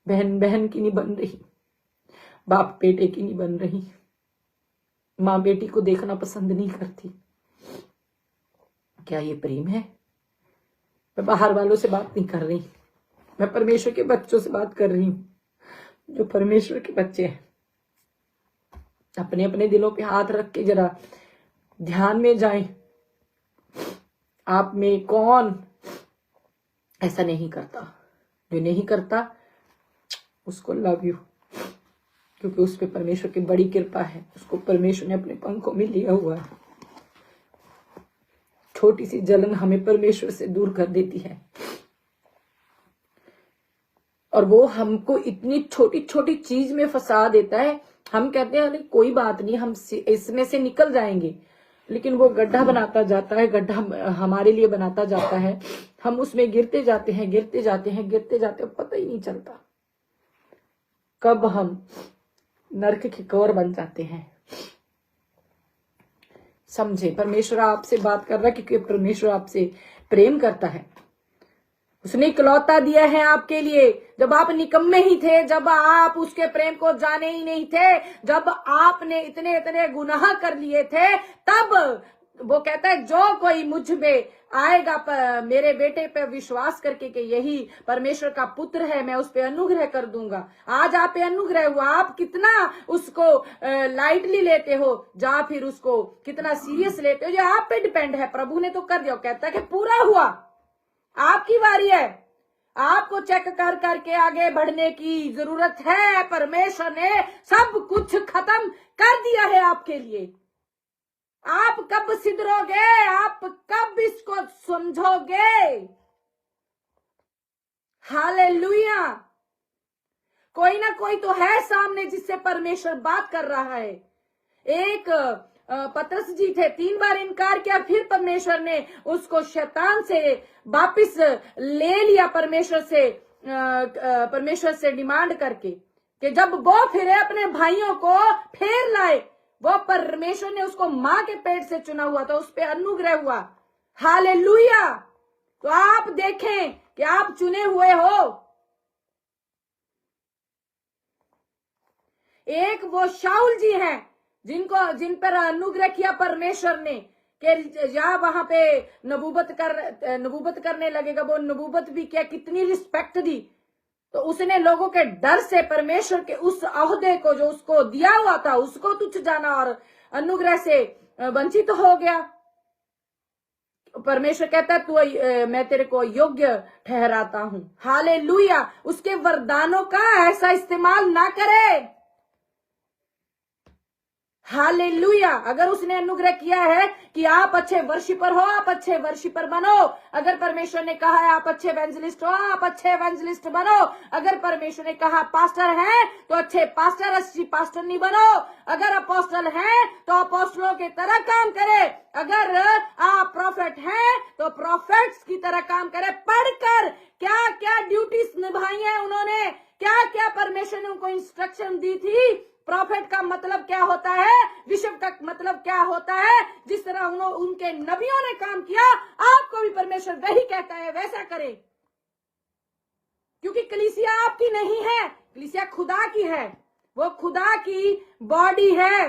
बहन बहन की नहीं बन रही, बाप बेटे की नहीं बन रही, माँ बेटी को देखना पसंद नहीं करती। क्या ये प्रेम है? मैं बाहर वालों से बात नहीं कर रही, मैं परमेश्वर के बच्चों से बात कर रही हूं। जो परमेश्वर के बच्चे हैं, अपने अपने दिलों पे हाथ रख के जरा ध्यान में जाएं, आप में कौन ऐसा नहीं करता? जो नहीं करता उसको लव यू, क्योंकि उस पे परमेश्वर की बड़ी कृपा है। उसको परमेश्वर ने अपने पंखों में लिया हुआ है। छोटी सी जलन हमें परमेश्वर से दूर कर देती है, और वो हमको इतनी छोटी छोटी चीज में फंसा देता है। हम कहते हैं अरे कोई बात नहीं, हम इसमें से निकल जाएंगे। लेकिन वो गड्ढा बनाता जाता है, गड्ढा हमारे लिए बनाता जाता है। हम उसमें गिरते जाते हैं, गिरते जाते हैं, गिरते जाते हैं, पता ही नहीं चलता कब हम नरक के कौर बन जाते हैं। समझे, परमेश्वर आपसे बात कर रहा है क्योंकि परमेश्वर आपसे प्रेम करता है। उसने इकलौता दिया है आपके लिए। जब आप निकम्मे ही थे, जब आप उसके प्रेम को जाने ही नहीं थे, जब आपने इतने इतने गुनाह कर लिए थे, तब वो कहता है जो कोई मुझ में आएगा मेरे बेटे पे विश्वास करके कि यही परमेश्वर का पुत्र है, मैं उस पे अनुग्रह कर दूंगा। आज आप पे अनुग्रह हुआ, आप कितना उसको लाइटली लेते हो, या फिर उसको कितना सीरियस लेते हो, ये आप पे डिपेंड है। प्रभु ने तो कर दिया, कहता है कि पूरा हुआ, आपकी बारी है। आपको चेक कर करके आगे बढ़ने की जरूरत है। परमेश्वर ने सब कुछ खत्म कर दिया है आपके लिए। आप कब सिद्धरोगे, आप कब इसको समझोगे? हालेलुया। कोई ना कोई तो है सामने जिससे परमेश्वर बात कर रहा है। एक पतरस जी थे, 3 बार इनकार किया, फिर परमेश्वर ने उसको शैतान से वापिस ले लिया, परमेश्वर से डिमांड करके कि जब वो फिर अपने भाइयों को फिर लाए, वो परमेश्वर ने उसको मां के पेट से चुना हुआ था, उस पर अनुग्रह हुआ। हालेलुया। तो आप देखें कि आप चुने हुए हो। एक वो शाऊल जी हैं जिन पर अनुग्रह किया परमेश्वर ने कि या वहां पे नबूबत करने लगेगा, वो नबूबत भी किया, कितनी रिस्पेक्ट दी। तो उसने लोगों के डर से परमेश्वर के उस ओहदे को जो उसको दिया हुआ था उसको तुच्छ जाना और अनुग्रह से वंचित हो गया। परमेश्वर कहता है तू मैं तेरे को योग्य ठहराता हूं। हालेलुया। उसके वरदानों का ऐसा इस्तेमाल ना करे। हालेलुया। अगर उसने अनुग्रह किया है कि आप अच्छे वर्शिपर हो, आप अच्छे वर्शिपर बनो। अगर परमेश्वर ने कहा है आप अच्छे एवेंजलिस्ट हो, आप अच्छे एवेंजलिस्ट बनो। अगर परमेश्वर ने कहा पास्टर हैं तो अच्छे पास्टर, अच्छी पास्टर नहीं बनो। अगर अपोस्टल हैं तो अपोस्टलों की तरह काम करे। अगर आप प्रॉफिट हैं तो प्रॉफिट्स की तरह काम करे। पढ़कर क्या क्या ड्यूटीज निभाई है उन्होंने, क्या क्या परमेश्वर ने उनको इंस्ट्रक्शन दी थी। प्रॉफिट का मतलब क्या होता है, बिशप का मतलब क्या होता है। जिस तरह उनके नबियों ने काम किया, आपको भी परमेश्वर वही कहता है वैसा करे। क्योंकि कलीसिया आपकी नहीं है, कलीसिया खुदा की है। वो खुदा की बॉडी है।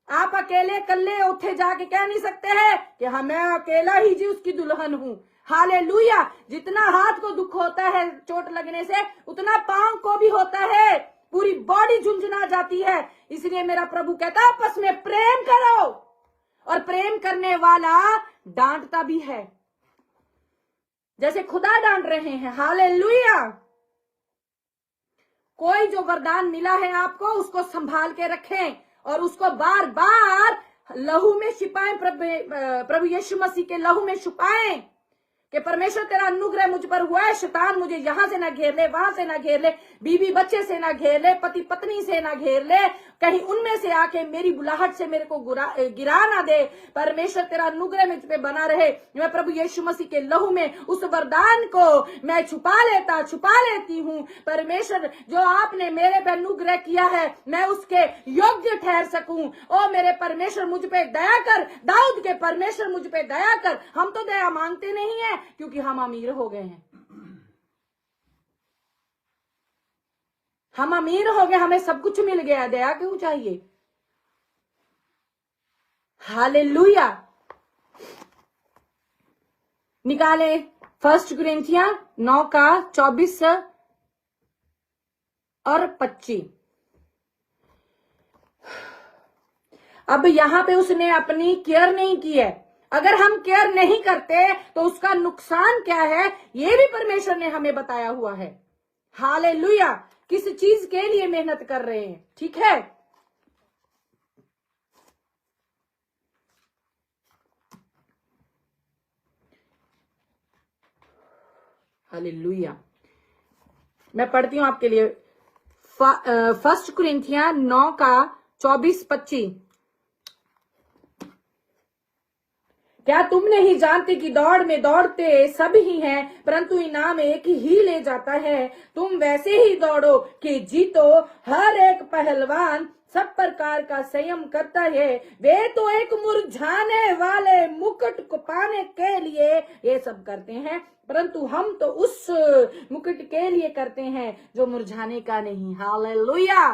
आप अकेले कल्ले उठे जाके कह नहीं सकते हैं कि हाँ मैं अकेला ही जी उसकी दुल्हन हूं। हालेलुया। जितना हाथ को दुख होता है चोट लगने से, उतना पांव को भी होता है, पूरी बॉडी झुंझुना जाती है। इसलिए मेरा प्रभु कहता है आपस में प्रेम करो, और प्रेम करने वाला डांटता भी है जैसे खुदा डांट रहे हैं। हालेलुया। कोई जो वरदान मिला है आपको उसको संभाल के रखें और उसको बार बार लहू में छिपाएं, प्रभु यीशु मसीह के लहू में छुपाएं कि परमेश्वर तेरा अनुग्रह मुझ पर हुआ है। शैतान मुझे यहां से ना घेर ले, वहां से ना घेर ले, बीवी बच्चे से ना घेर ले, पति पत्नी से ना घेर ले, कहीं उनमें से आके मेरी बुलाहट से मेरे को गिरा ना दे। परमेश्वर तेरा अनुग्रह मुझ पे बना रहे। मैं प्रभु यीशु मसीह के लहू में उस वरदान को मैं छुपा लेती हूँ। परमेश्वर जो आपने मेरे पे अनुग्रह किया है मैं उसके योग्य ठहर सकूं। ओ मेरे परमेश्वर मुझ पे दया कर, दाऊद के परमेश्वर मुझ पे दया कर। हम तो दया मांगते नहीं है क्योंकि हम अमीर हो गए हैं। हम अमीर हो गए, हमें सब कुछ मिल गया, दया क्यों चाहिए। हालेलुया। निकाले 1 कुरिन्थियां 9 का 24 और 25। अब यहां पे उसने अपनी केयर नहीं की है। अगर हम केयर नहीं करते तो उसका नुकसान क्या है ये भी परमेश्वर ने हमें बताया हुआ है। हालेलुया। किस चीज के लिए मेहनत कर रहे हैं, ठीक है। हालेलुया। मैं पढ़ती हूं आपके लिए 1 कुरिन्थियां 9 का 24-25। क्या तुम नहीं जानते कि दौड़ में दौड़ते सब ही हैं, परंतु इनाम एक ही ले जाता है। तुम वैसे ही दौड़ो कि जीतो। हर एक पहलवान सब प्रकार का संयम करता है। वे तो एक मुरझाने वाले मुकुट को पाने के लिए ये सब करते हैं, परंतु हम तो उस मुकुट के लिए करते हैं जो मुरझाने का नहीं। Hallelujah,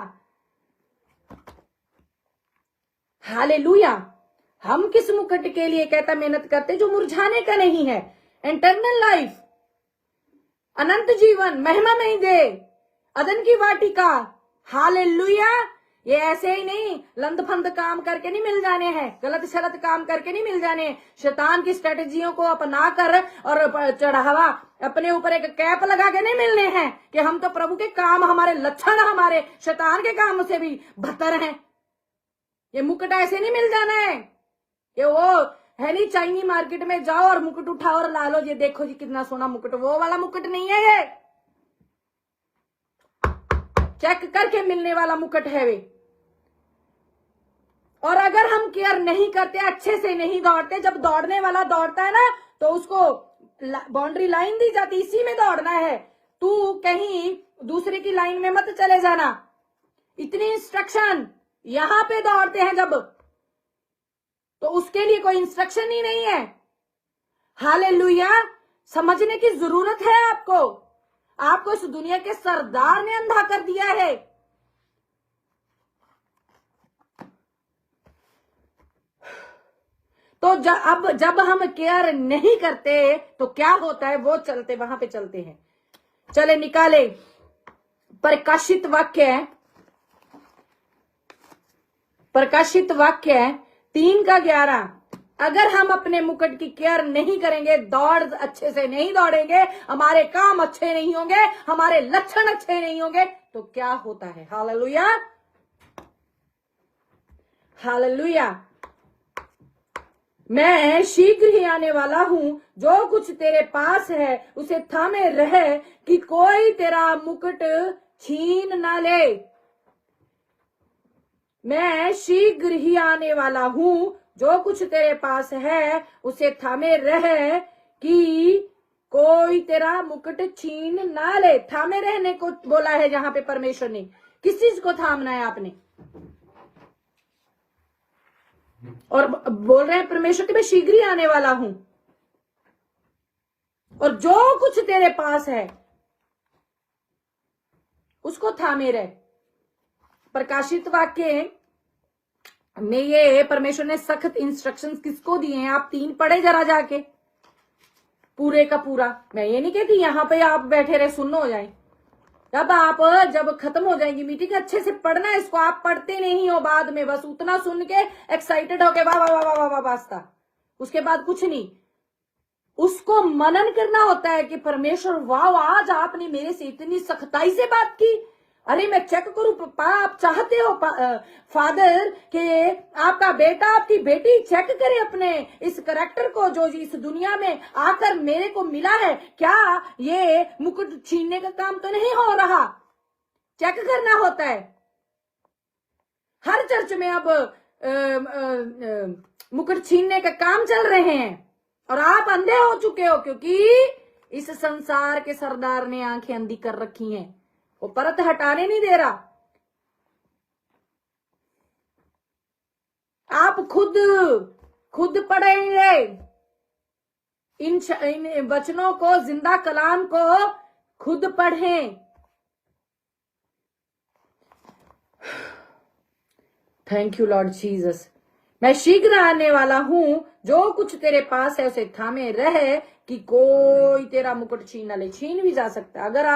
hallelujah. हम किस मुकुट के लिए कहता मेहनत करते, जो मुरझाने का नहीं है। इंटरनल लाइफ, अनंत जीवन, महिमामय दे, अदन की वाटिका। हालेलुया। ये ऐसे ही नहीं लंद फंद काम करके नहीं मिल जाने हैं, गलत शलत काम करके नहीं मिल जाने। शैतान की स्ट्रेटेजियों को अपना कर और चढ़ावा अपने ऊपर एक कैप लगा के नहीं मिलने हैं कि हम तो प्रभु के काम, हमारे लक्षण हमारे शैतान के काम से भी बदतर हैं। ये मुकुट ऐसे नहीं मिल जाना है। ये वो है नहीं चाइनी मार्केट में जाओ और मुकुट उठाओ और ला लो, ये देखो जी कितना सोना मुकुट, वो वाला मुकुट नहीं है ये। चेक करके मिलने वाला मुकुट है वे। और अगर हम केयर नहीं करते, अच्छे से नहीं दौड़ते, जब दौड़ने वाला दौड़ता है ना तो उसको बाउंड्री लाइन दी जाती, इसी में दौड़ना है, तू कहीं दूसरे की लाइन में मत चले जाना। इतनी इंस्ट्रक्शन, यहां पे दौड़ते हैं जब, तो उसके लिए कोई इंस्ट्रक्शन ही नहीं है। हालेलुया। समझने की जरूरत है आपको। आपको इस दुनिया के सरदार ने अंधा कर दिया है। तो अब जब हम केयर नहीं करते तो क्या होता है, वो चलते वहां पे चलते हैं। चले निकाले प्रकाशित वाक्य है, प्रकाशित वाक्य है 3:11। अगर हम अपने मुकुट की केयर नहीं करेंगे, दौड़ अच्छे से नहीं दौड़ेंगे, हमारे काम अच्छे नहीं होंगे, हमारे लक्षण अच्छे नहीं होंगे, तो क्या होता है। Hallelujah, hallelujah. मैं शीघ्र ही आने वाला हूं, जो कुछ तेरे पास है उसे थामे रहे कि कोई तेरा मुकुट छीन ना ले। मैं शीघ्र ही आने वाला हूं, जो कुछ तेरे पास है उसे थामे रहे कि कोई तेरा मुकुट छीन ना ले। थामे रहने को बोला है जहां पे परमेश्वर ने। किस चीज को थामना है आपने? और बोल रहे हैं परमेश्वर कि मैं शीघ्र ही आने वाला हूं, और जो कुछ तेरे पास है उसको थामे रहे। प्रकाशित वाक्य में ये परमेश्वर ने सख्त इंस्ट्रक्शंस किसको दिए हैं? आप 3 पढ़े जरा जाके पूरे का पूरा। मैं ये नहीं कहती यहां पे आप बैठे रहे सुन्न हो जाए। जब खत्म हो जाएंगी मीटिंग, अच्छे से पढ़ना है इसको। आप पढ़ते नहीं हो, बाद में बस उतना सुन के एक्साइटेड होके वाह वाह वाह वाह वाह वास्ता, उसके बाद कुछ नहीं। उसको मनन करना होता है कि परमेश्वर वाह आज आपने मेरे से इतनी सख्ताई से बात की। अरे मैं चेक करूं पापा, आप चाहते हो फादर कि आपका बेटा आपकी बेटी चेक करे अपने इस करैक्टर को जो इस दुनिया में आकर मेरे को मिला है। क्या ये मुकुट छीनने का काम तो नहीं हो रहा? चेक करना होता है। हर चर्च में अब मुकुट छीनने का काम चल रहे हैं और आप अंधे हो चुके हो, क्योंकि इस संसार के सरदार ने आंखें अंधी कर रखी हैं। वो परत हटाने नहीं दे रहा। आप खुद पढ़ेंगे इन वचनों को, जिंदा कलाम को खुद पढ़ें। Thank you Lord Jesus. मैं शीघ्र आने वाला हूं, जो कुछ तेरे पास है उसे थामे रहे कि कोई तेरा मुकुट छीन न ले। छीन भी जा सकता है। अगर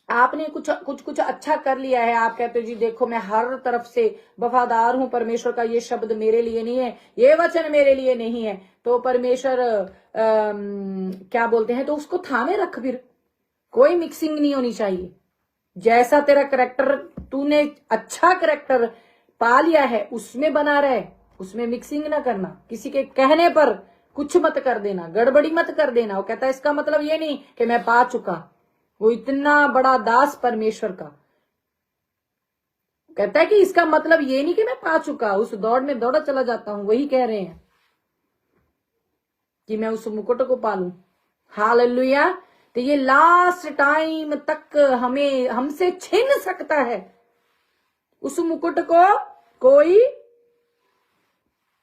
आपने कुछ अच्छा कर लिया है, आप कहते हो जी देखो मैं हर तरफ से वफादार हूं, परमेश्वर का ये शब्द मेरे लिए नहीं है, ये वचन मेरे लिए नहीं है, तो परमेश्वर क्या बोलते हैं, तो उसको थामे रख। फिर कोई मिक्सिंग नहीं होनी चाहिए। जैसा तेरा करेक्टर, तूने अच्छा करेक्टर पा लिया है उसमें बना रहे, उसमें मिक्सिंग ना करना। किसी के कहने पर कुछ मत कर देना, गड़बड़ी मत कर देना। वो कहता है इसका मतलब ये नहीं कि मैं पा चुका। वो इतना बड़ा दास परमेश्वर का कहता है कि इसका मतलब ये नहीं कि मैं पा चुका, उस दौड़ में दौड़ा चला जाता हूं। वही कह रहे हैं कि मैं उस मुकुट को पालूं। हालेलुया। तो ये लास्ट टाइम तक हमें हमसे छीन सकता है उस मुकुट को।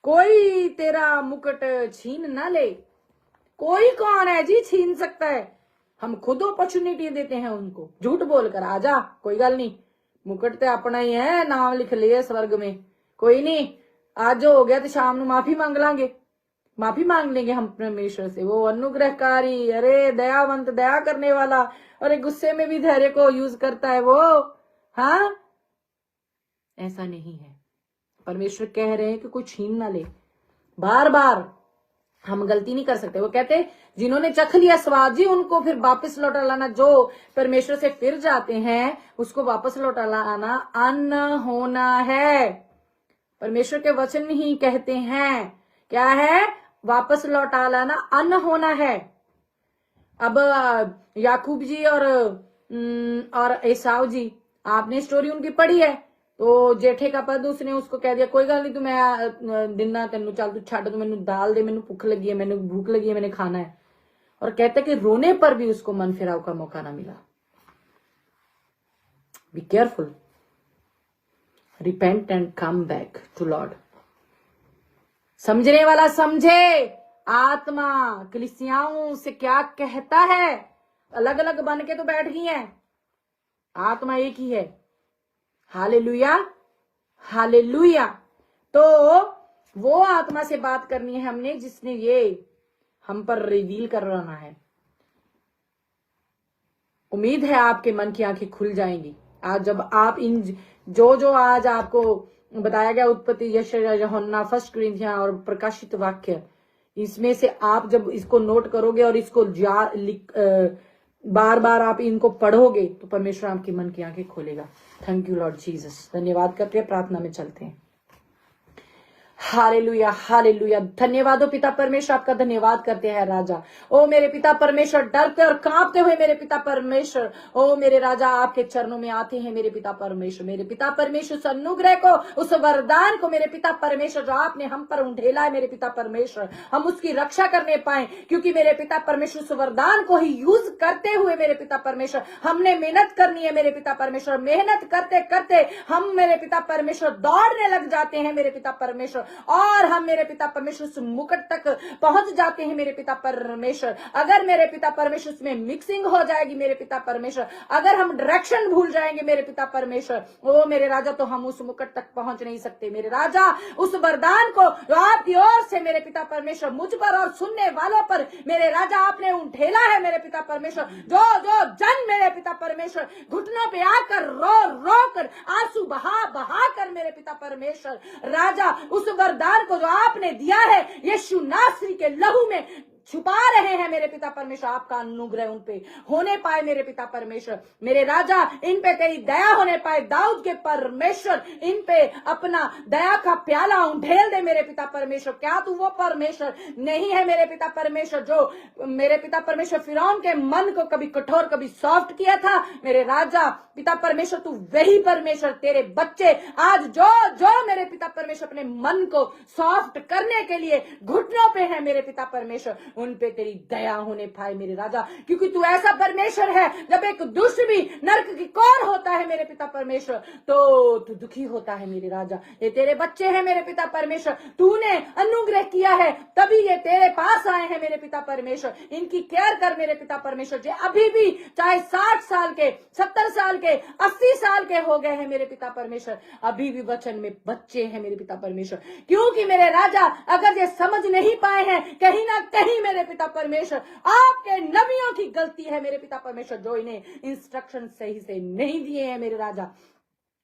कोई तेरा मुकुट छीन ना ले। कोई कौन है जी छीन सकता है? हम खुद अपॉर्चुनिटी देते हैं उनको, झूठ बोलकर आजा, कोई गल नहीं, मुकुट तो अपना ही है, नाम लिख लिए स्वर्ग में, कोई नहीं, आज जो हो गया तो शाम को माफी मांग लांगे, माफी मांग लेंगे हम परमेश्वर से। वो अनुग्रहकारी, अरे दयावंत, दया करने वाला, अरे गुस्से में भी धैर्य को यूज करता है वो। हाँ, ऐसा नहीं है। परमेश्वर कह रहे हैं कि कोई छीन ना ले। बार बार हम गलती नहीं कर सकते। वो कहते जिन्होंने चख लिया स्वाद जी, उनको फिर वापस लौटा लाना। जो परमेश्वर से फिर जाते हैं उसको वापस लौटा लाना अन्न होना है। परमेश्वर के वचन ही कहते हैं, क्या है? वापस लौटा लाना अन्न होना है। अब याकूब जी और एसाव जी, आपने स्टोरी उनकी पढ़ी है। तो जेठे का पद उसने उसको कह दिया, कोई गल नहीं, तू मैं दिना तेन, चल तू छड़, तू मैनू दाल दे, मैनू भूख लगी है, मैनू भूख लगी है, मैंने खाना है। और कहते कि रोने पर भी उसको मन फिराव का मौका ना मिला। Be careful, repent and come back to Lord. समझने वाला समझे। आत्मा कलीसियाओं से क्या कहता है? अलग अलग बन के तो बैठ गई है, आत्मा एक ही है। Hallelujah, hallelujah. तो वो आत्मा से बात करनी है हमने, जिसने ये हम पर रिवील करवाना है। उम्मीद है आपके मन की आंखें खुल जाएंगी आज जब आप इन जो आज आपको बताया गया, उत्पत्ति, यशायाह, यूहन्ना, 1 कुरिन्थियां और प्रकाशित वाक्य, इसमें से आप जब इसको नोट करोगे और इसको बार बार आप इनको पढ़ोगे तो परमेश्वर आपके मन की आंखें खोलेगा। Thank you Lord Jesus. धन्यवाद करते हैं, प्रार्थना में चलते हैं। Hallelujah, hallelujah. धन्यवाद हो पिता परमेश्वर, आपका धन्यवाद करते हैं राजा। ओ मेरे पिता परमेश्वर, डरते और कांपते हुए मेरे पिता परमेश्वर, ओ मेरे राजा आपके चरणों में आते हैं मेरे पिता परमेश्वर। मेरे पिता परमेश्वर उस अनुग्रह को, उस वरदान को मेरे पिता परमेश्वर जो आपने हम पर उंडेला है मेरे पिता परमेश्वर, हम उसकी रक्षा करने पाए, क्योंकि मेरे पिता परमेश्वर उस वरदान को ही यूज करते हुए मेरे पिता परमेश्वर हमने मेहनत करनी है मेरे पिता परमेश्वर। मेहनत करते करते हम मेरे पिता परमेश्वर दौड़ने लग जाते हैं मेरे पिता परमेश्वर, और हम मेरे पिता परमेश्वर उस मुकुट तक पहुंच जाते हैं मेरे पिता परमेश्वर। अगर मेरे पिता परमेश्वर उसमें मिक्सिंग हो जाएगी मेरे पिता परमेश्वर, अगर हम डायरेक्शन भूल जाएंगे मेरे पिता परमेश्वर, ओ मेरे राजा, तो हम उस मुकुट तक पहुंच नहीं सकते मेरे राजा। उस वरदान को जो आपकी ओर से मेरे पिता परमेश्वर मुझ पर और सुनने वालों पर मेरे राजा आपने उठेला है मेरे पिता परमेश्वर। जो जो जन मेरे पिता परमेश्वर घुटनों पे आकर रो रो कर, आंसू बहा बहा कर मेरे पिता परमेश्वर राजा उस वरदान को जो आपने दिया है यीशु नासरी के लहू में छुपा रहे हैं मेरे पिता परमेश्वर, आपका अनुग्रह उन पे होने पाए मेरे पिता परमेश्वर। मेरे राजा इन पे तेरी दया होने पाए, दाऊद के परमेश्वर इन पे अपना दया का प्याला उंडेल दे मेरे पिता परमेश्वर। क्या तू वो परमेश्वर नहीं है मेरे पिता परमेश्वर जो मेरे पिता परमेश्वर फिरौन के मन को कभी कठोर कभी सॉफ्ट किया था मेरे राजा पिता परमेश्वर, तू वही परमेश्वर। तेरे बच्चे आज जो जो मेरे पिता परमेश्वर अपने मन को सॉफ्ट करने के लिए घुटनों पे है मेरे पिता परमेश्वर, उन पे तेरी दया होने पाए मेरे राजा, क्योंकि तू ऐसा परमेश्वर है जब एक दुष्ट भी नरक की कौर होता है मेरे पिता परमेश्वर तो तू दुखी होता है मेरे राजा। ये तेरे बच्चे हैं मेरे पिता परमेश्वर, तूने अनुग्रह किया है तभी ये तेरे पास आए हैं मेरे पिता परमेश्वर। इनकी केयर कर मेरे पिता परमेश्वर, जो अभी भी चाहे 60 साल के, 70 साल के, 80 साल के हो गए हैं मेरे पिता परमेश्वर, अभी भी वचन में बच्चे हैं मेरे पिता परमेश्वर। क्योंकि मेरे राजा अगर ये समझ नहीं पाए हैं, कहीं ना कहीं मेरे पिता परमेश्वर आपके नबियों की गलती है मेरे पिता परमेश्वर, जो इन्हें इंस्ट्रक्शन सही से नहीं दिए हैं मेरे राजा।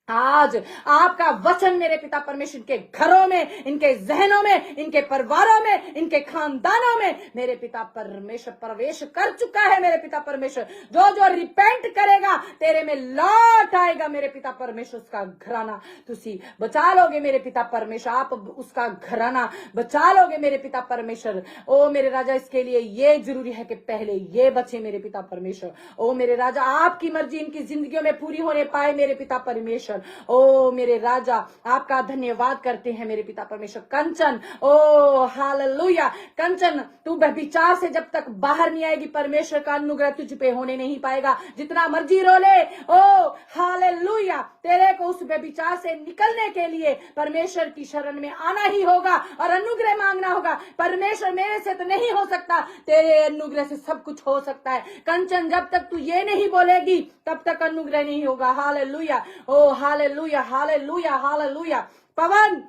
आज आपका वचन मेरे पिता परमेश्वर के घरों में, इनके जहनों में, इनके परिवारों में, इनके खानदानों में मेरे पिता परमेश्वर प्रवेश कर चुका है मेरे पिता परमेश्वर। जो जो रिपेंट करेगा तेरे में लौट आएगा मेरे पिता परमेश्वर, उसका घराना तुसी बचा लोगे मेरे पिता परमेश्वर, आप उसका घराना बचा लोगे मेरे पिता परमेश्वर। ओ मेरे राजा, इसके लिए ये जरूरी है कि पहले ये बचे मेरे पिता परमेश्वर। ओ मेरे राजा, आपकी मर्जी इनकी जिंदगियों में पूरी होने पाए मेरे पिता परमेश्वर। परमेश्वर। ओ मेरे राजा, आपका धन्यवाद करते हैं मेरे पिता परमेश्वर। कंचन, ओ हालेलुया, कंचन तू व्यभिचार से जब तक बाहर नहीं आएगी, परमेश्वर का अनुग्रह तुझ पे होने नहीं पाएगा। जितना मर्जी रो ले, ओ हालेलुया, तेरे को उस व्यभिचार से निकलने के लिए परमेश्वर की शरण में आना ही होगा और अनुग्रह मांगना होगा। परमेश्वर मेरे से तो नहीं हो सकता, तेरे अनुग्रह से सब कुछ हो सकता है। कंचन जब तक तू ये नहीं बोलेगी तब तक अनुग्रह नहीं होगा। हालेलुया, ओ हालेलुया, हालेलुया, हालेलुया। पवन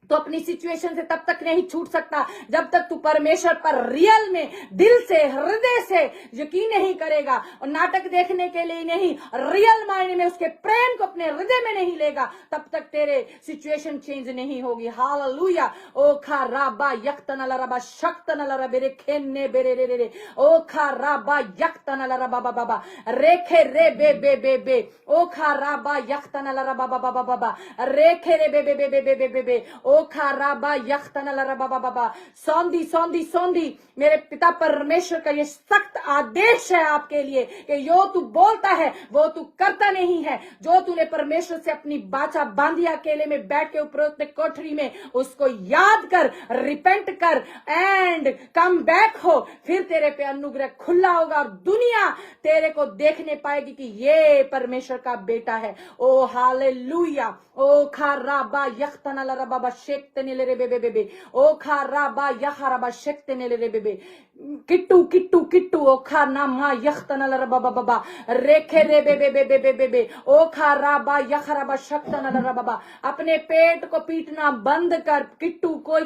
तो अपनी सिचुएशन से तब तक नहीं छूट सकता जब तक तू परमेश्वर पर रियल में, दिल से, हृदय से यकीन नहीं करेगा और नाटक देखने के लिए नहीं, रियल मायने में उसके प्रेम को अपने हृदय में नहीं लेगा, तब तक तेरे सिचुएशन चेंज नहीं होगी। हालेलुया। ओ खा राबा यक्तन लरबा शक्तन लरबेरे खेने बेरे रे रे, ओ खा राबा यक्तन लरबा बाबा बाबा रेखे रे बे बे बे बे, ओ खा राबा यक्तन लरबा बाबा बाबा बाबा रेखे रे बे बे बे बे बे बे बे, ओ खाराबा बाबा। सौंधी सौंधी सौंधी, मेरे पिता परमेश्वर का ये सख्त आदेश है आपके लिए कि जो तू बोलता है वो तू करता नहीं है। जो तूने परमेश्वर से अपनी बाचा बांधी अकेले में बैठ के उपरोक्त कोठरी में, उसको याद कर, रिपेंट कर एंड कम बैक हो, फिर तेरे पे अनुग्रह खुला होगा और दुनिया तेरे को देखने पाएगी कि ये परमेश्वर का बेटा है। ओ हालेलुया। ओ खाराबा यख्तना लरबा शेक्तने ले रे बे बे बे, ओ खाराबा यखराबा शेक्तने ले रे बे बे, किट्टू किट्टू किट्टू, ओ खाना मा यख्तना लरबा बाबा रेखे रे बे बे बे बे बे बे बे, ओ खाराबा यखराबा शेक्तना लरबा। अपने पेट को पीटना बंद कर किट्टू। कोई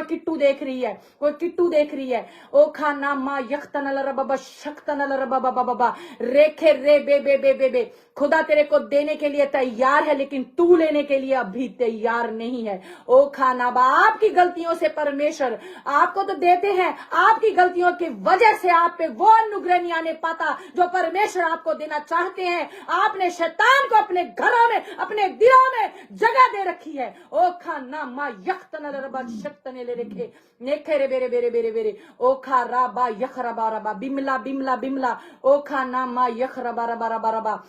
किट्टू देख रही है, कोई किट्टू देख रही है। ओ खाना मा यख्तना लरबा शेक्तना लरबा बाबा रेखे रे बे बे बे बे बे। खुदा तेरे को देने के लिए तैयार है, लेकिन तू लेने के लिए अभी तैयार नहीं है। ओ खाना बा, आपकी गलतियों से परमेश्वर आपको तो देते हैं, आपकी गलतियों की वजह से आप पे वो अनुग्रह नहीं आने पाता जो परमेश्वर आपको देना चाहते हैं। आपने शैतान को अपने घरों में, अपने दिलों में जगह दे रखी है। ओ खाना मा यख्तन लरबा शक्तने ले रखे नेखे रे बेरे बेरे बेरे बेरे, ओ खा राबा यखरबा रबा बिमला बिमला बिमला, ओ खाना मा यखरबा रबा रबा रबा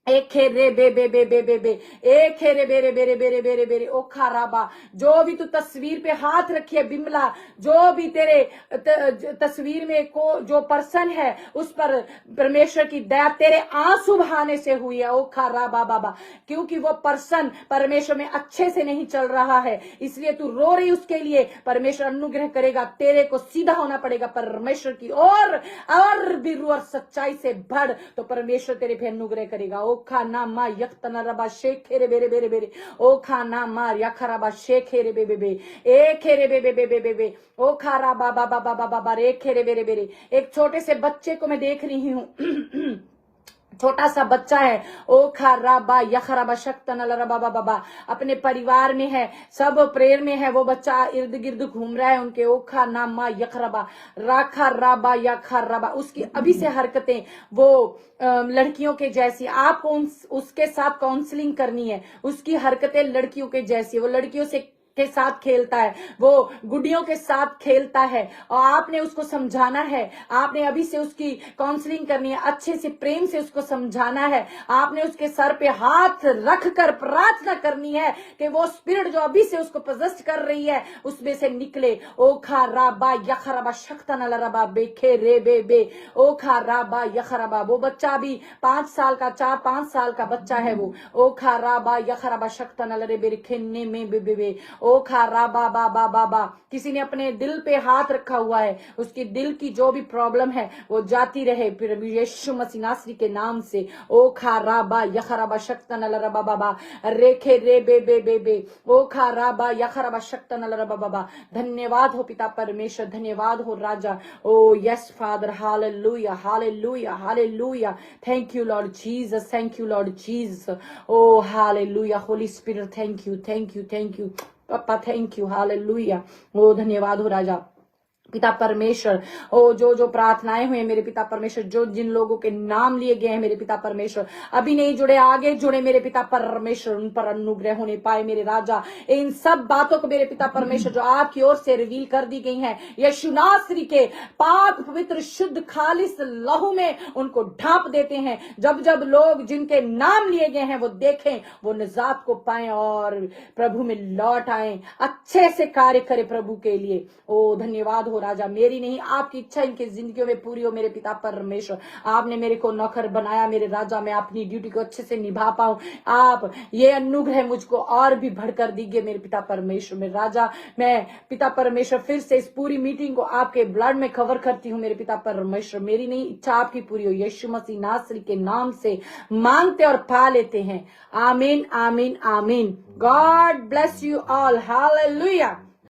एक रे बे बे बे बे बे बे, एक रे बेरे बेरे बेरे बेरे बेरे, ओ खाराबा। जो भी तू तस्वीर पे हाथ रखी है बिमला, जो भी तेरे तस्वीर में को जो पर्सन है उस पर परमेश्वर की दया तेरे आंसू बहाने से हुई है। ओ खाराबा बाबा, क्योंकि वो पर्सन परमेश्वर में अच्छे से नहीं चल रहा है, इसलिए तू रो रही उसके लिए। परमेश्वर अनुग्रह करेगा, तेरे को सीधा होना पड़ेगा परमेश्वर की और भी रू और सच्चाई से बढ़, तो परमेश्वर तेरे पे अनुग्रह करेगा। ओ खाना मा यख्तना रबा शेखेरे बेरे बेरे बेरे, ओ खाना मा यखरबा शेखेरे बे बे बे, ए खेरे बे बे बे बे बे बे, ओ खारा बाबा बाबा बाबा बा रे खेरे बेरे बेरे। एक छोटे से बच्चे को मैं देख रही हूँ, छोटा सा बच्चा है, ओ खाराबा यखराबा शक्तन लरबा बाबा, अपने परिवार में है, सब प्रेयर में है, वो बच्चा इर्द गिर्द घूम रहा है उनके। ओ खाना मा यखराबा राखा राबा या खाराबा, उसकी अभी से हरकतें वो लड़कियों के जैसी, आपको उसके साथ काउंसलिंग करनी है। उसकी हरकतें लड़कियों के जैसी, वो लड़कियों से के साथ खेलता है, वो गुडियों के साथ खेलता है, और आपने उसको समझाना है। आपने अभी से उसकी काउंसलिंग करनी है, अच्छे से प्रेम से उसको समझाना है। आपने उसके सर पे हाथ रखकर प्रार्थना करनी है कि वो स्पिरिट जो अभी से उसको पोजेस्ट कर रही है उसमें से निकले। ओ खा राबा यखराबा शक्तन लरबा बेखे रे बे बे, ओ खा राबा यखराबा। वो बच्चा भी 5 साल का, 4-5 साल का बच्चा है वो। ओ खा राबा यखराबा शक्तन लरे बे खेने में बे बे बे, ओ खारा बाबा बाबा बा। किसी ने अपने दिल पे हाथ रखा हुआ है, उसकी दिल की जो भी प्रॉब्लम है वो जाती रहे फिर यीशु मसीह नासरी के नाम से। ओ खारा बा यखराबा शक्तन लरबा बाबा रेखे रे बे बे बे बे, ओ खारा बा यखराबा शक्तन लरबा बाबा। धन्यवाद हो पिता परमेश्वर, धन्यवाद हो राजा। Oh yes father, hallelujah hallelujah hallelujah. Thank you Lord Jesus, thank you Lord Jesus. Oh hallelujah Holy Spirit, thank you thank you thank you पापा, थैंक यू हालेलुया। ओ धन्यवाद हो राजा। पिता परमेश्वर, ओ जो प्रार्थनाएं हुई हैं मेरे पिता परमेश्वर, जो जिन लोगों के नाम लिए गए हैं मेरे पिता परमेश्वर, अभी नहीं जुड़े आगे जुड़े मेरे पिता परमेश्वर, उन पर अनुग्रह होने पाए मेरे राजा। इन सब बातों को मेरे पिता परमेश्वर जो आपकी ओर से रिवील कर दी गई हैं, यीशु नासरी के पाक पवित्र शुद्ध खालिस लहू में उनको ढांप देते हैं। जब जब लोग जिनके नाम लिए गए हैं वो देखें, वो निजात को पाएं और प्रभु में लौट आए, अच्छे से कार्य करे प्रभु के लिए। ओ धन्यवाद हो राजा, मेरी नहीं आपकी इच्छा इनकी जिंदगियों में पूरी हो मेरे पिता परमेश्वर। आपने मेरे को नौकर बनाया मेरे राजा, मैं अपनी ड्यूटी को अच्छे से निभा पाऊं। आप ये अनुग्रह मुझको और भी बढ़कर दीजिए मेरे पिता परमेश्वर। मेरे राजा, मैं पिता परमेश्वर फिर से इस पूरी मीटिंग को आपके ब्लड में कवर करती हूँ मेरे पिता परमेश्वर। मेरी नहीं इच्छा आपकी पूरी हो, यीशु मसीह नासरी के नाम से मांगते और पा लेते हैं। आमीन आमीन आमीन। God bless you all. Hallelujah.